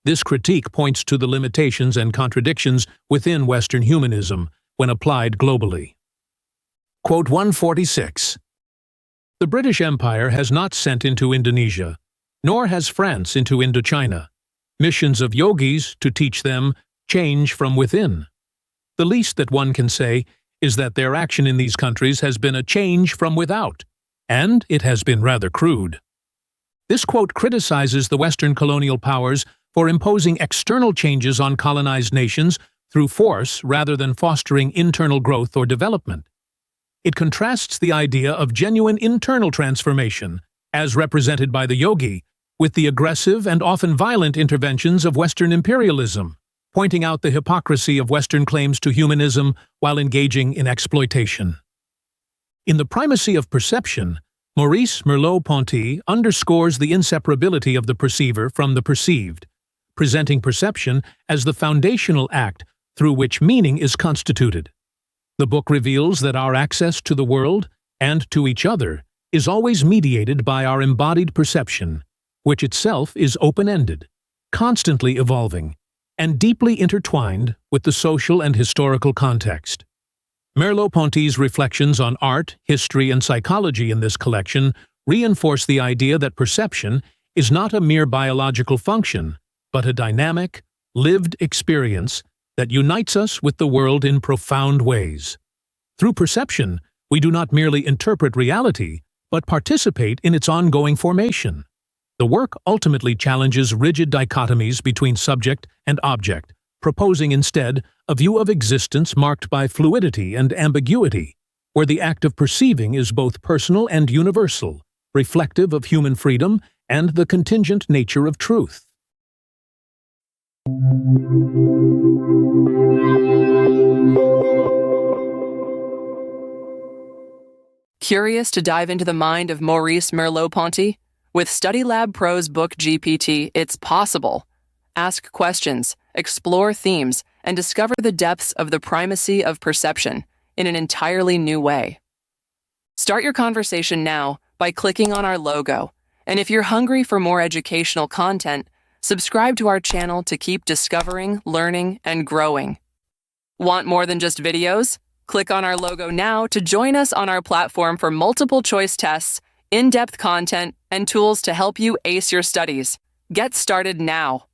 This critique points to the limitations and contradictions within Western humanism when applied globally. Quote 146. The British Empire has not sent into Indonesia, nor has France into Indochina, missions of yogis to teach them change from within. The least that one can say is that their action in these countries has been a change from without, and it has been rather crude. This quote criticizes the Western colonial powers for imposing external changes on colonized nations through force rather than fostering internal growth or development. It contrasts the idea of genuine internal transformation, as represented by the yogi, with the aggressive and often violent interventions of Western imperialism, pointing out the hypocrisy of Western claims to humanism while engaging in exploitation. In The Primacy of Perception, Maurice Merleau-Ponty underscores the inseparability of the perceiver from the perceived, presenting perception as the foundational act through which meaning is constituted. The book reveals that our access to the world and to each other is always mediated by our embodied perception, which itself is open-ended, constantly evolving, and deeply intertwined with the social and historical context. Merleau-Ponty's reflections on art, history, and psychology in this collection reinforce the idea that perception is not a mere biological function, but a dynamic, lived experience that unites us with the world in profound ways. Through perception, we do not merely interpret reality, but participate in its ongoing formation. The work ultimately challenges rigid dichotomies between subject and object, proposing instead a view of existence marked by fluidity and ambiguity, where the act of perceiving is both personal and universal, reflective of human freedom and the contingent nature of truth. Curious to dive into the mind of Maurice Merleau-Ponty? With StudyLab Pro's book GPT, it's possible. ask questions, explore themes, and discover the depths of the primacy of perception in an entirely new way. Start your conversation now by clicking on our logo. And if you're hungry for more educational content, subscribe to our channel to keep discovering, learning, and growing. Want more than just videos? Click on our logo now to join us on our platform for multiple choice tests, in-depth content, and tools to help you ace your studies. Get started now.